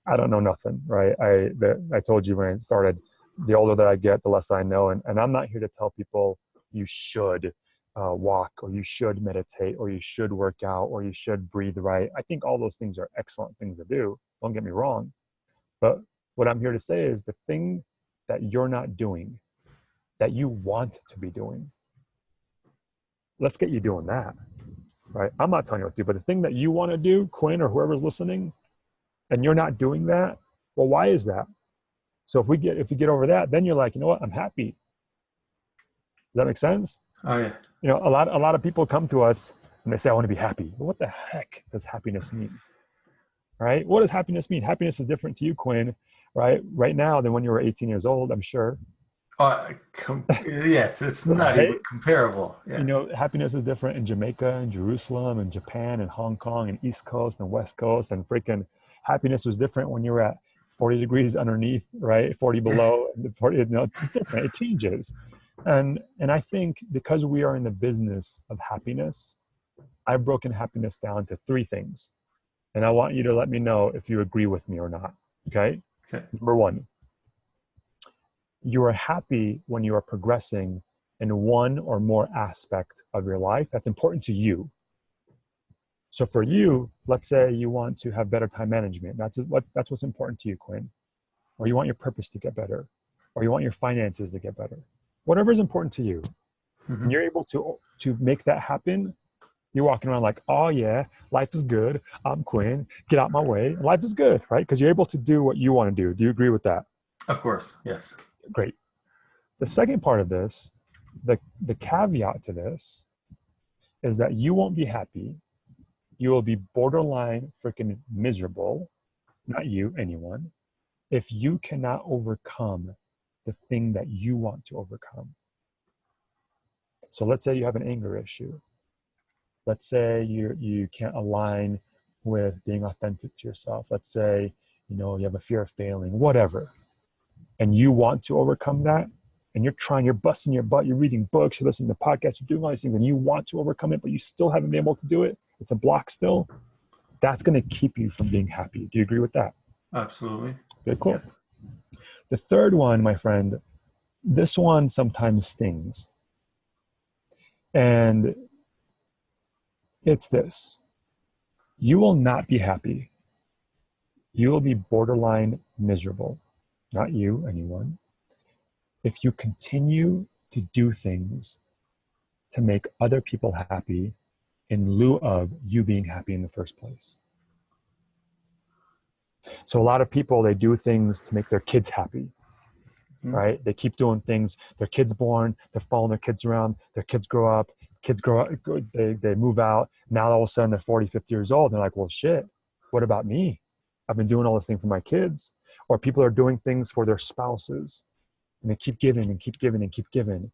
I don't know nothing, right? I told you when I started, the older that I get, the less I know. And I'm not here to tell people you should walk, or you should meditate, or you should work out, or you should breathe right. I think all those things are excellent things to do. Don't get me wrong. But what I'm here to say is the thing that you're not doing, that you want to be doing, let's get you doing that, right? I'm not telling you what to do, but the thing that you want to do, Quinn, or whoever's listening, and you're not doing that, well, why is that? So if we get over that, then you're like, you know what, I'm happy. Does that make sense? Oh yeah. You know, a lot of people come to us and they say, I want to be happy. But what the heck does happiness mean? Right? What does happiness mean? Happiness is different to you, Quinn, right now than when you were 18 years old, I'm sure. Yes, it's not Right? even comparable. Yeah. You know, happiness is different in Jamaica and Jerusalem and Japan and Hong Kong and East Coast and West Coast, and freaking happiness was different when you were at 40 degrees underneath, right? 40 below, 40, you know, it's different. It changes. And I think because we are in the business of happiness, I've broken happiness down to 3 things. And I want you to let me know if you agree with me or not. Okay? Okay. Number 1, you are happy when you are progressing in one or more aspect of your life that's important to you. So for you, let's say you want to have better time management. That's what's important to you, Quinn. Or you want your purpose to get better. Or you want your finances to get better. Whatever is important to you. And you're able to make that happen. You're walking around like, oh yeah, life is good. I'm Quinn. Get out my way. Life is good, right? Because you're able to do what you want to do. Do you agree with that? Of course, yes. Great. The second part of this, the caveat to this, is that you won't be happy. You will be borderline freaking miserable not you, anyone, if you cannot overcome the thing that you want to overcome. So let's say you have an anger issue. Let's say you can't align with being authentic to yourself. Let's say, you have a fear of failing, whatever. And you want to overcome that, and you're busting your butt, you're reading books, you're listening to podcasts, you're doing all these things, and you want to overcome it, but you still haven't been able to do it. It's a block still. That's going to keep you from being happy. Do you agree with that? Absolutely. Okay, cool. Yeah. The third one, my friend, this one sometimes stings. And it's this. You will not be happy. You will be borderline miserable. Not you, anyone. If you continue to do things to make other people happy in lieu of you being happy in the first place. So a lot of people, they do things to make their kids happy, right? They keep doing things. Their kid's born, they're following their kids around, their kids grow up, they move out. Now all of a sudden they're 40, 50 years old. And they're like, well, shit, what about me? I've been doing all this thing for my kids. Or people are doing things for their spouses, and they keep giving and keep giving and keep giving.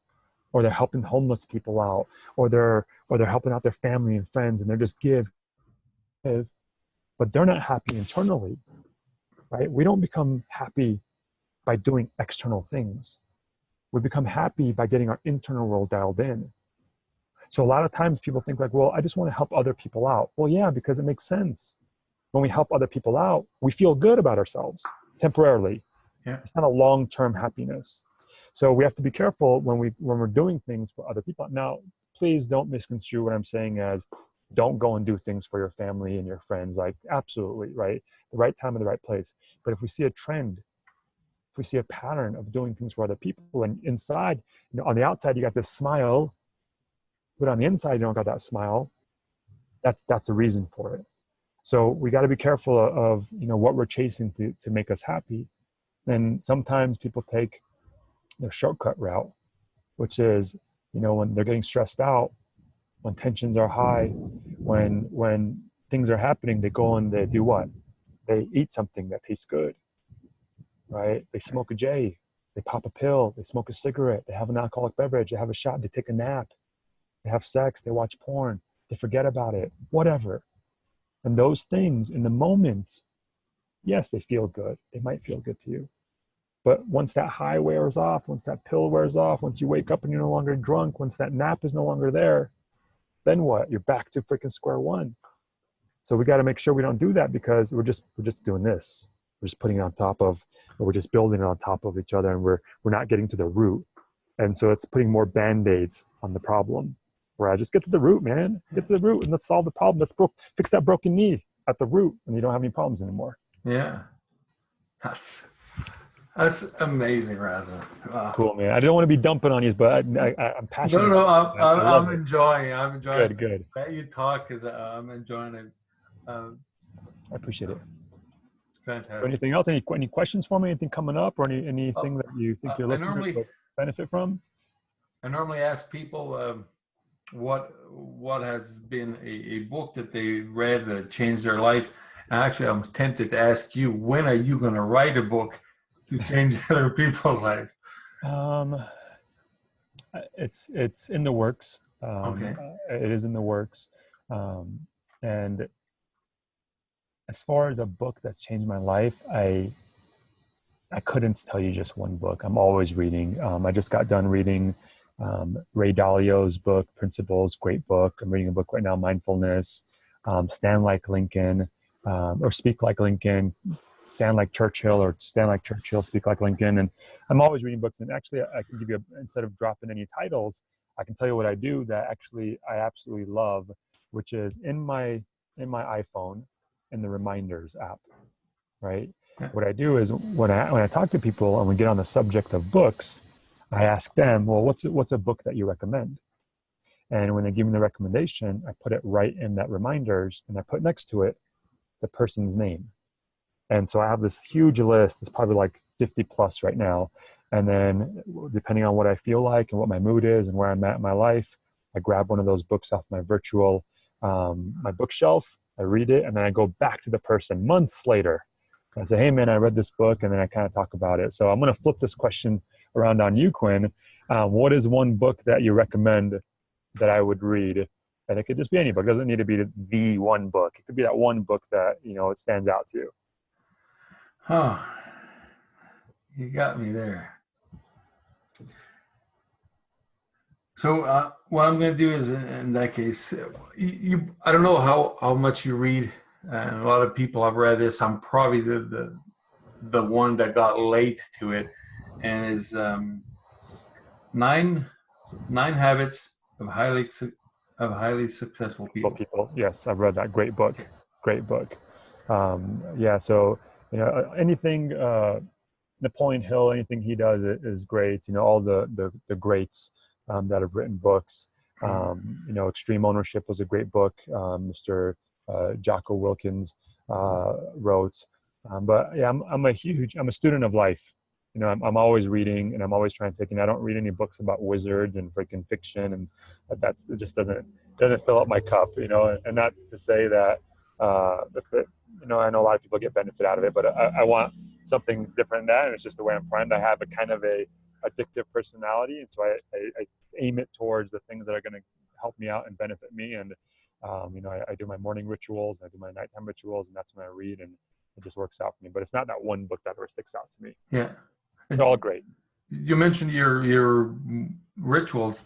Or they're helping homeless people out, or they're helping out their family and friends, and they're just give, but they're not happy internally, right? We don't become happy by doing external things. We become happy by getting our internal world dialed in. So a lot of times people think like, well, I just want to help other people out. Well, yeah, because it makes sense. When we help other people out, we feel good about ourselves temporarily. Yeah. It's not a long-term happiness. So we have to be careful when we're doing things for other people. Now, please don't misconstrue what I'm saying as don't go and do things for your family and your friends. Like, absolutely, right? The right time and the right place. But if we see a trend, if we see a pattern of doing things for other people, and inside, on the outside, you got this smile, but on the inside, you don't got that smile, that's a reason for it. So we got to be careful of what we're chasing to make us happy. And sometimes people take the shortcut route, which is, when they're getting stressed out, when tensions are high, when things are happening, they go and they do what? They eat something that tastes good, right? They smoke a J, they pop a pill, they smoke a cigarette, they have an alcoholic beverage, they have a shot, they take a nap, they have sex, they watch porn, they forget about it, whatever. And those things in the moment, yes, they feel good. They might feel good to you. But once that high wears off, once that pill wears off, once you wake up and you're no longer drunk, once that nap is no longer there, then what? You're back to freaking square one. So we got to make sure we don't do that, because we're just doing this. We're just putting it on top of, or we're just building it on top of each other, and we're not getting to the root. And so it's putting more band-aids on the problem. Whereas just get to the root, man. Get to the root and let's solve the problem. Let's fix that broken knee at the root, and you don't have any problems anymore. Yeah. That's amazing, Reza. Wow. Cool, man. I don't want to be dumping on you, but I'm passionate. No, I'm enjoying. I'm enjoying. Good. Let you talk, because I'm enjoying it. I appreciate it. Fantastic. Anything else? Any questions for me? Anything coming up, or anything that you think your listeners will benefit from? I normally ask people what has been a book that they read that changed their life. Actually, I'm tempted to ask you, when are you going to write a book to change other people's lives? It's in the works. Okay. It is in the works. And as far as a book that's changed my life, I couldn't tell you just one book. I'm always reading. I just got done reading Ray Dalio's book, Principles, great book. I'm reading a book right now, Mindfulness, Stand Like Lincoln, or Speak Like Lincoln, Stand Like Churchill, or Stand Like Churchill, Speak Like Lincoln. And I'm always reading books. And actually, I can give you, instead of dropping any titles, I can tell you what I do that actually I absolutely love, which is in my iPhone, in the Reminders app, right? What I do is when I talk to people and we get on the subject of books, I ask them, well, what's a book that you recommend? And when they give me the recommendation, I put it right in that Reminders, and I put next to it the person's name. And so I have this huge list. It's probably like 50 plus right now. And then depending on what I feel like and what my mood is and where I'm at in my life, I grab one of those books off my virtual, my bookshelf, I read it, and then I go back to the person months later. I say, hey man, I read this book, and then I kind of talk about it. So I'm going to flip this question around on you, Quinn. What is one book that you recommend that I would read? And it could just be any book. It doesn't need to be the one book. It could be that one book that, it stands out to you. Huh. You got me there. So what I'm going to do is, in that case, I don't know how much you read, and a lot of people have read this. I'm probably the one that got late to it, and is nine habits of highly successful Successful people. people. Yes, I've read that. Great book. Great book. Yeah. So anything Napoleon Hill, anything he does is great. All the greats that have written books. Extreme Ownership was a great book. Mr. Jocko Wilkins wrote. But yeah, I'm a student of life. I'm always reading, and I'm always trying to take. And I don't read any books about wizards and freaking fiction, and it just doesn't fill up my cup. And not to say that I know a lot of people get benefit out of it, but I want something different than that, and it's just the way I'm primed. I have a kind of a addictive personality, and so I aim it towards the things that are going to help me out and benefit me. And I do my morning rituals, I do my nighttime rituals, and that's when I read, and it just works out for me. But it's not that one book that ever sticks out to me. Yeah. They're all great. You mentioned your rituals.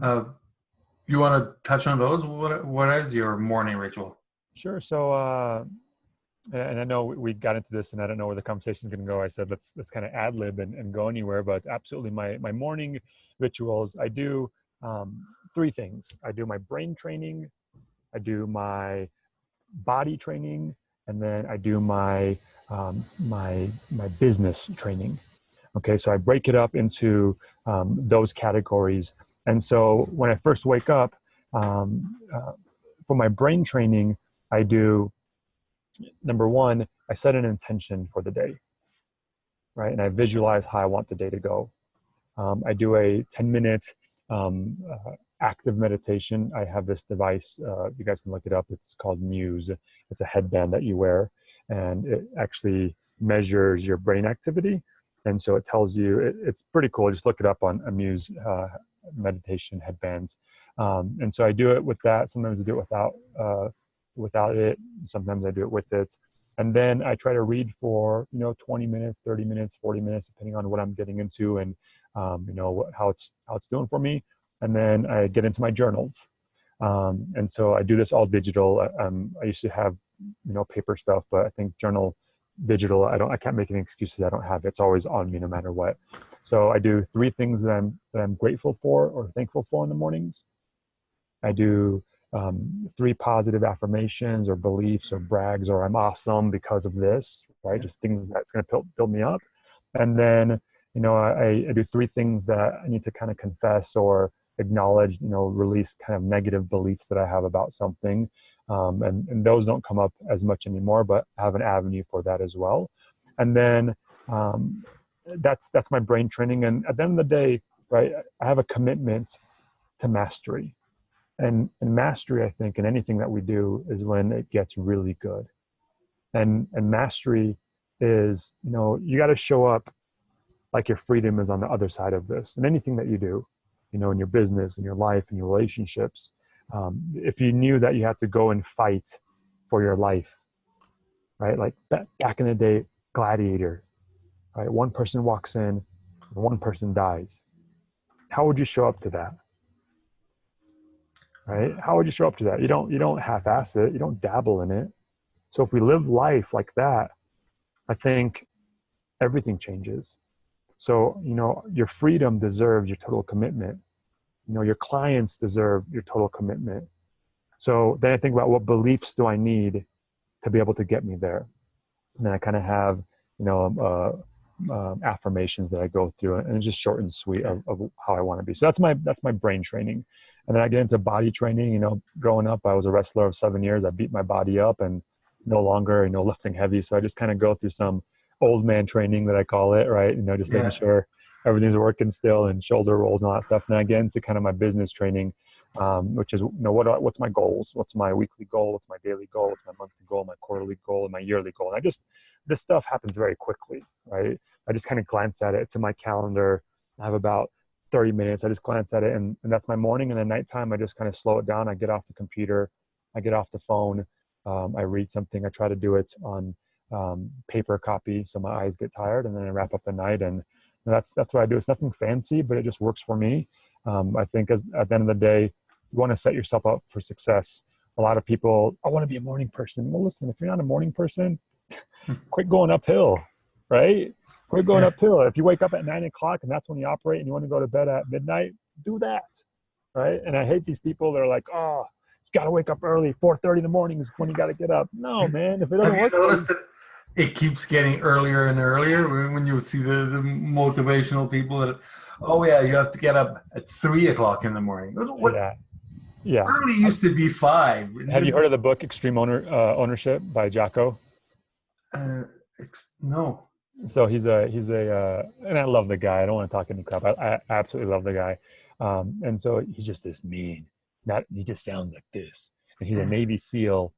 You want to touch on those? What is your morning ritual? Sure. So, and I know we got into this, and I don't know where the conversation is going to go. I said let's kind of ad lib and go anywhere, but absolutely, my morning rituals. I do three things. I do my brain training, I do my body training, and then I do my my business training. Okay, so I break it up into those categories. And so when I first wake up, for my brain training, I do, number one, I set an intention for the day, right? And I visualize how I want the day to go. I do a 10-minute active meditation. I have this device, you guys can look it up. It's called Muse. It's a headband that you wear, and it actually measures your brain activity. And so it tells you, it's pretty cool. Just look it up on Muse meditation headbands. And so I do it with that. Sometimes I do it without it. Sometimes I do it with it. And then I try to read for, 20 minutes, 30 minutes, 40 minutes, depending on what I'm getting into and, how it's doing for me. And then I get into my journals. And so I do this all digital. I used to have, paper stuff, but I think digital, I can't make any excuses. I don't have it. It's always on me no matter what. So I do three things that I'm grateful for or thankful for in the mornings. I do three positive affirmations or beliefs or brags or I'm awesome because of this, right? Just things that's going to build me up. And then, I do three things that I need to kind of confess or acknowledge, release kind of negative beliefs that I have about something. And those don't come up as much anymore, but I have an avenue for that as well. And then that's my brain training. And at the end of the day, right, I have a commitment to mastery. And mastery, I think, in anything that we do is when it gets really good. And mastery is, you got to show up like your freedom is on the other side of this. And anything that you do, in your business, in your life, in your relationships, if you knew that you had to go and fight for your life, right? Like back in the day, Gladiator, right? One person walks in, and one person dies. How would you show up to that? Right? How would you show up to that? You don't half-ass it. You don't dabble in it. So if we live life like that, I think everything changes. So, your freedom deserves your total commitment. Your clients deserve your total commitment. So then I think about what beliefs do I need to be able to get me there. And then I kind of have, affirmations that I go through, and it's just short and sweet of how I want to be. So that's my brain training. And then I get into body training. Growing up, I was a wrestler of 7 years. I beat my body up and no longer, lifting heavy. So I just kind of go through some old man training that I call it, right? Just making sure everything's working still and shoulder rolls and all that stuff. And I get into kind of my business training. which is, what's my goals? What's my weekly goal? What's my daily goal? What's my monthly goal? My quarterly goal? And my yearly goal? And this stuff happens very quickly, right? I just kind of glance at it. It's in my calendar. I have about 30 minutes. I just glance at it, and that's my morning. And then nighttime, I just kind of slow it down. I get off the computer. I get off the phone. I read something. I try to do it on paper copy so my eyes get tired, and then I wrap up the night. And that's what I do. It's nothing fancy, but it just works for me. I think at the end of the day, you want to set yourself up for success. A lot of people, I want to be a morning person. Well, listen, if you're not a morning person, quit going uphill, right? Quit going uphill. If you wake up at 9 o'clock and that's when you operate, and you want to go to bed at midnight, do that, right? And I hate these people that are like, oh, you got to wake up early. 4:30 in the morning is when you got to get up. No, man. If it doesn't work, have you noticed that it keeps getting earlier and earlier when you see the motivational people that, oh yeah, you have to get up at 3 o'clock in the morning. What? Yeah. Early used to be 5. Have you heard of the book Extreme Ownership by Jocko? No. So he's a, and I love the guy. I don't want to talk any crap. I absolutely love the guy. And so he's just this mean. He just sounds like this. And he's a Navy SEAL.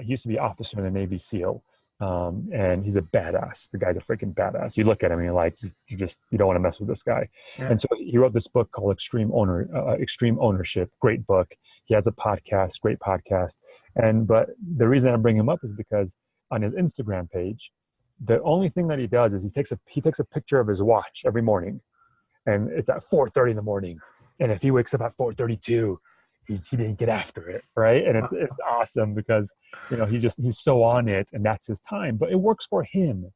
He used to be an officer in the Navy SEAL. And he's a badass. The guy's a freaking badass. You look at him and you're like, you don't want to mess with this guy. Yeah. And so he wrote this book called Extreme Ownership. Great book. He has a podcast, great podcast. But the reason I bring him up is because on his Instagram page, the only thing that he does is he takes a picture of his watch every morning, and it's at 4:30 in the morning. And if he wakes up at 4:32, he didn't get after it, right? And it's awesome because he's so on it, and that's his time. But it works for him,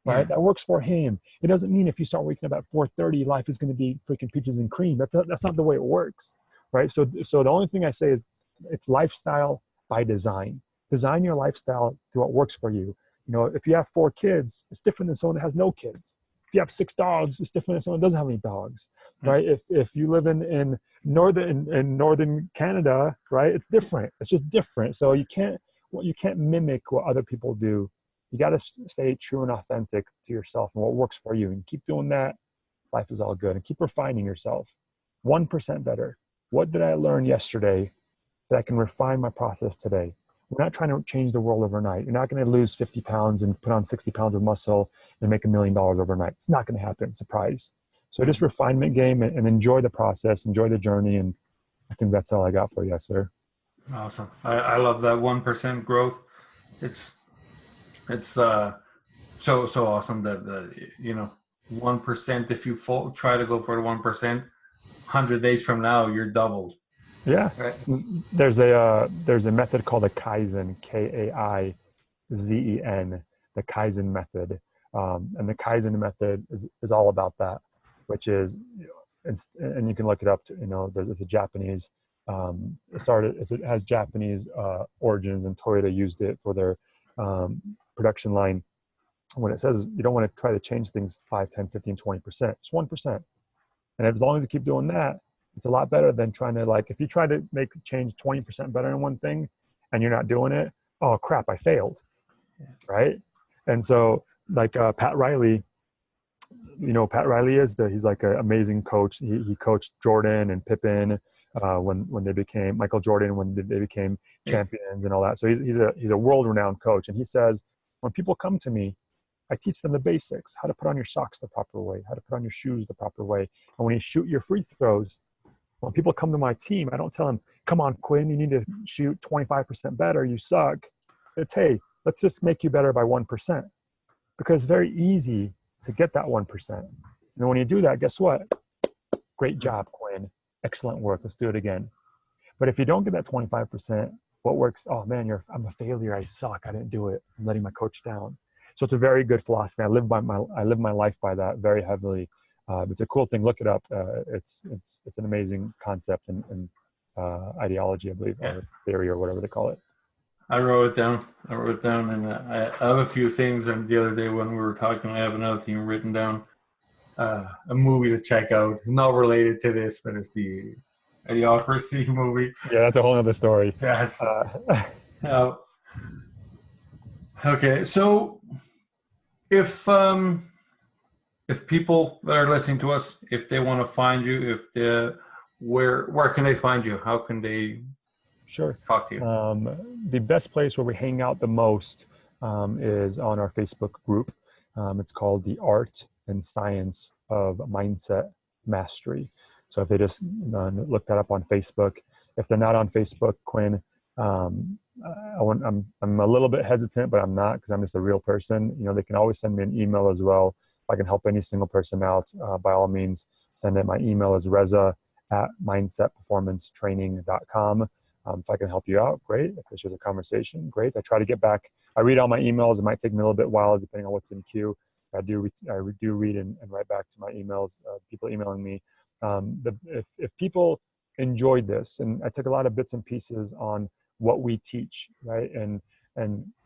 right? Yeah. That works for him. It doesn't mean if you start waking up at 4:30, life is going to be freaking peaches and cream. That's not the way it works, right? So the only thing I say is it's lifestyle by design. Design your lifestyle to what works for you. If you have 4 kids, it's different than someone that has no kids. If you have 6 dogs, it's different than someone that doesn't have any dogs, right? If you live in northern Canada, right, it's different. It's just different. So you can't mimic what other people do. You got to stay true and authentic to yourself and what works for you, and keep doing that. Life is all good, and keep refining yourself. 1% better. What did I learn yesterday that I can refine my process today? We're not trying to change the world overnight. You're not going to lose 50 pounds and put on 60 pounds of muscle and make $1 million overnight. It's not going to happen. Surprise. So just refinement game and enjoy the process, enjoy the journey. And I think that's all I got for you, sir. Awesome. I love that 1% growth. It's so awesome that 1%, if you try to go for the 1%, 100 days from now, you're doubled. Yeah, right. There's a method called a Kaizen, Kaizen, the Kaizen method, and the Kaizen method is all about that, which is, and you can look it up. There's a Japanese it has Japanese origins, and Toyota used it for their production line. When it says you don't want to try to change things 5, 10, 15, 20%, it's 1%, and as long as you keep doing that, it's a lot better than trying to, if you try to change 20% better in one thing and you're not doing it, oh crap, I failed. Right? And so Pat Riley, Pat Riley he's like an amazing coach. He coached Jordan and Pippen when they became Michael Jordan, when they became champions and all that. So he's a world-renowned coach. And he says, when people come to me, I teach them the basics, how to put on your socks the proper way, how to put on your shoes the proper way. And when you shoot your free throws, when people come to my team, I don't tell them, come on, Quin, you need to shoot 25% better. You suck. It's, hey, let's just make you better by 1%. Because it's very easy to get that 1%. And when you do that, guess what? Great job, Quin. Excellent work. Let's do it again. But if you don't get that 25%, what works? Oh man, I'm a failure. I suck. I didn't do it. I'm letting my coach down. So it's a very good philosophy. I live my life by that very heavily. It's a cool thing. Look it up. It's an amazing concept and ideology, I believe, or theory, or whatever they call it. I wrote it down, and I have a few things. And the other day when we were talking, I have another thing written down. A movie to check out. It's not related to this, but it's the Idiocracy movie. Yeah, that's a whole other story. Yes. Okay, so if people that are listening to us, if they want to find you, where can they find you? How can they Sure. talk to you? The best place where we hang out the most is on our Facebook group. It's called The Art and Science of Mindset Mastery. So if they just look that up on Facebook, if they're not on Facebook, Quinn, I'm a little bit hesitant, but I'm not, because I'm just a real person. They can always send me an email as well. If I can help any single person out, by all means, send it. My email is Rezza@mindsetperformancetraining.com. If I can help you out, great. If it's just a conversation, great. I try to get back. I read all my emails. It might take me a little bit while, depending on what's in queue. I do read and write back to my emails. People emailing me. If people enjoyed this, and I took a lot of bits and pieces on what we teach, right? And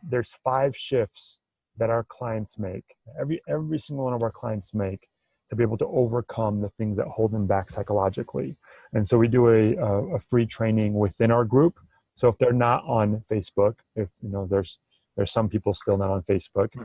there's 5 shifts that our clients make. Every single one of our clients make, to be able to overcome the things that hold them back psychologically. And so we do a free training within our group. So if they're not on Facebook, if there's some people still not on Facebook.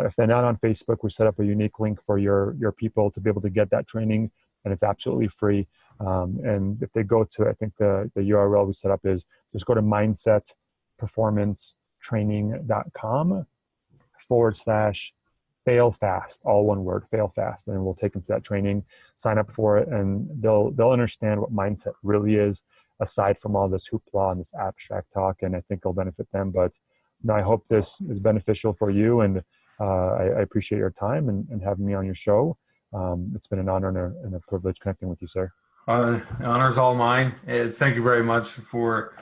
If they're not on Facebook, we set up a unique link for your people to be able to get that training, and it's absolutely free. And if they go to, I think the URL we set up is, just go to mindsetperformancetraining.com/fail fast, all one word, fail fast, and we'll take them to that training, sign up for it, and they'll understand what mindset really is, aside from all this hoopla and this abstract talk, and I think it'll benefit them. But no, I hope this is beneficial for you, and I appreciate your time and having me on your show. It's been an honor and a privilege connecting with you, sir. Honor's all mine. Thank you very much for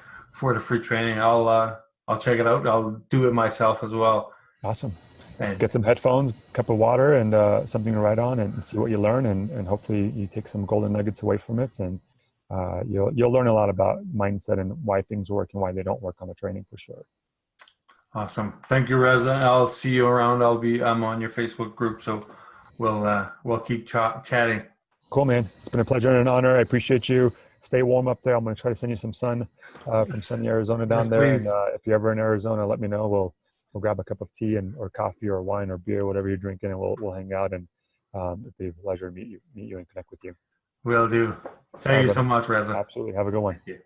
the free training. I'll check it out. I'll do it myself as well. Awesome. Get some headphones, cup of water, and something to write on, and see what you learn, and hopefully you take some golden nuggets away from it, and you'll learn a lot about mindset and why things work and why they don't work on the training, for sure. Awesome. Thank you, Reza. I'll see you around. I'm on your Facebook group, so we'll keep chatting. Cool, man. It's been a pleasure and an honor. I appreciate you. Stay warm up there. I'm going to try to send you some sun from sunny Arizona down there. Please. And if you're ever in Arizona, let me know. We'll grab a cup of tea or coffee or wine or beer, whatever you're drinking, and we'll hang out. And it'd be a pleasure to meet you and connect with you. Will do. Thank you so much, Reza. Absolutely. Have a good one. Thank you.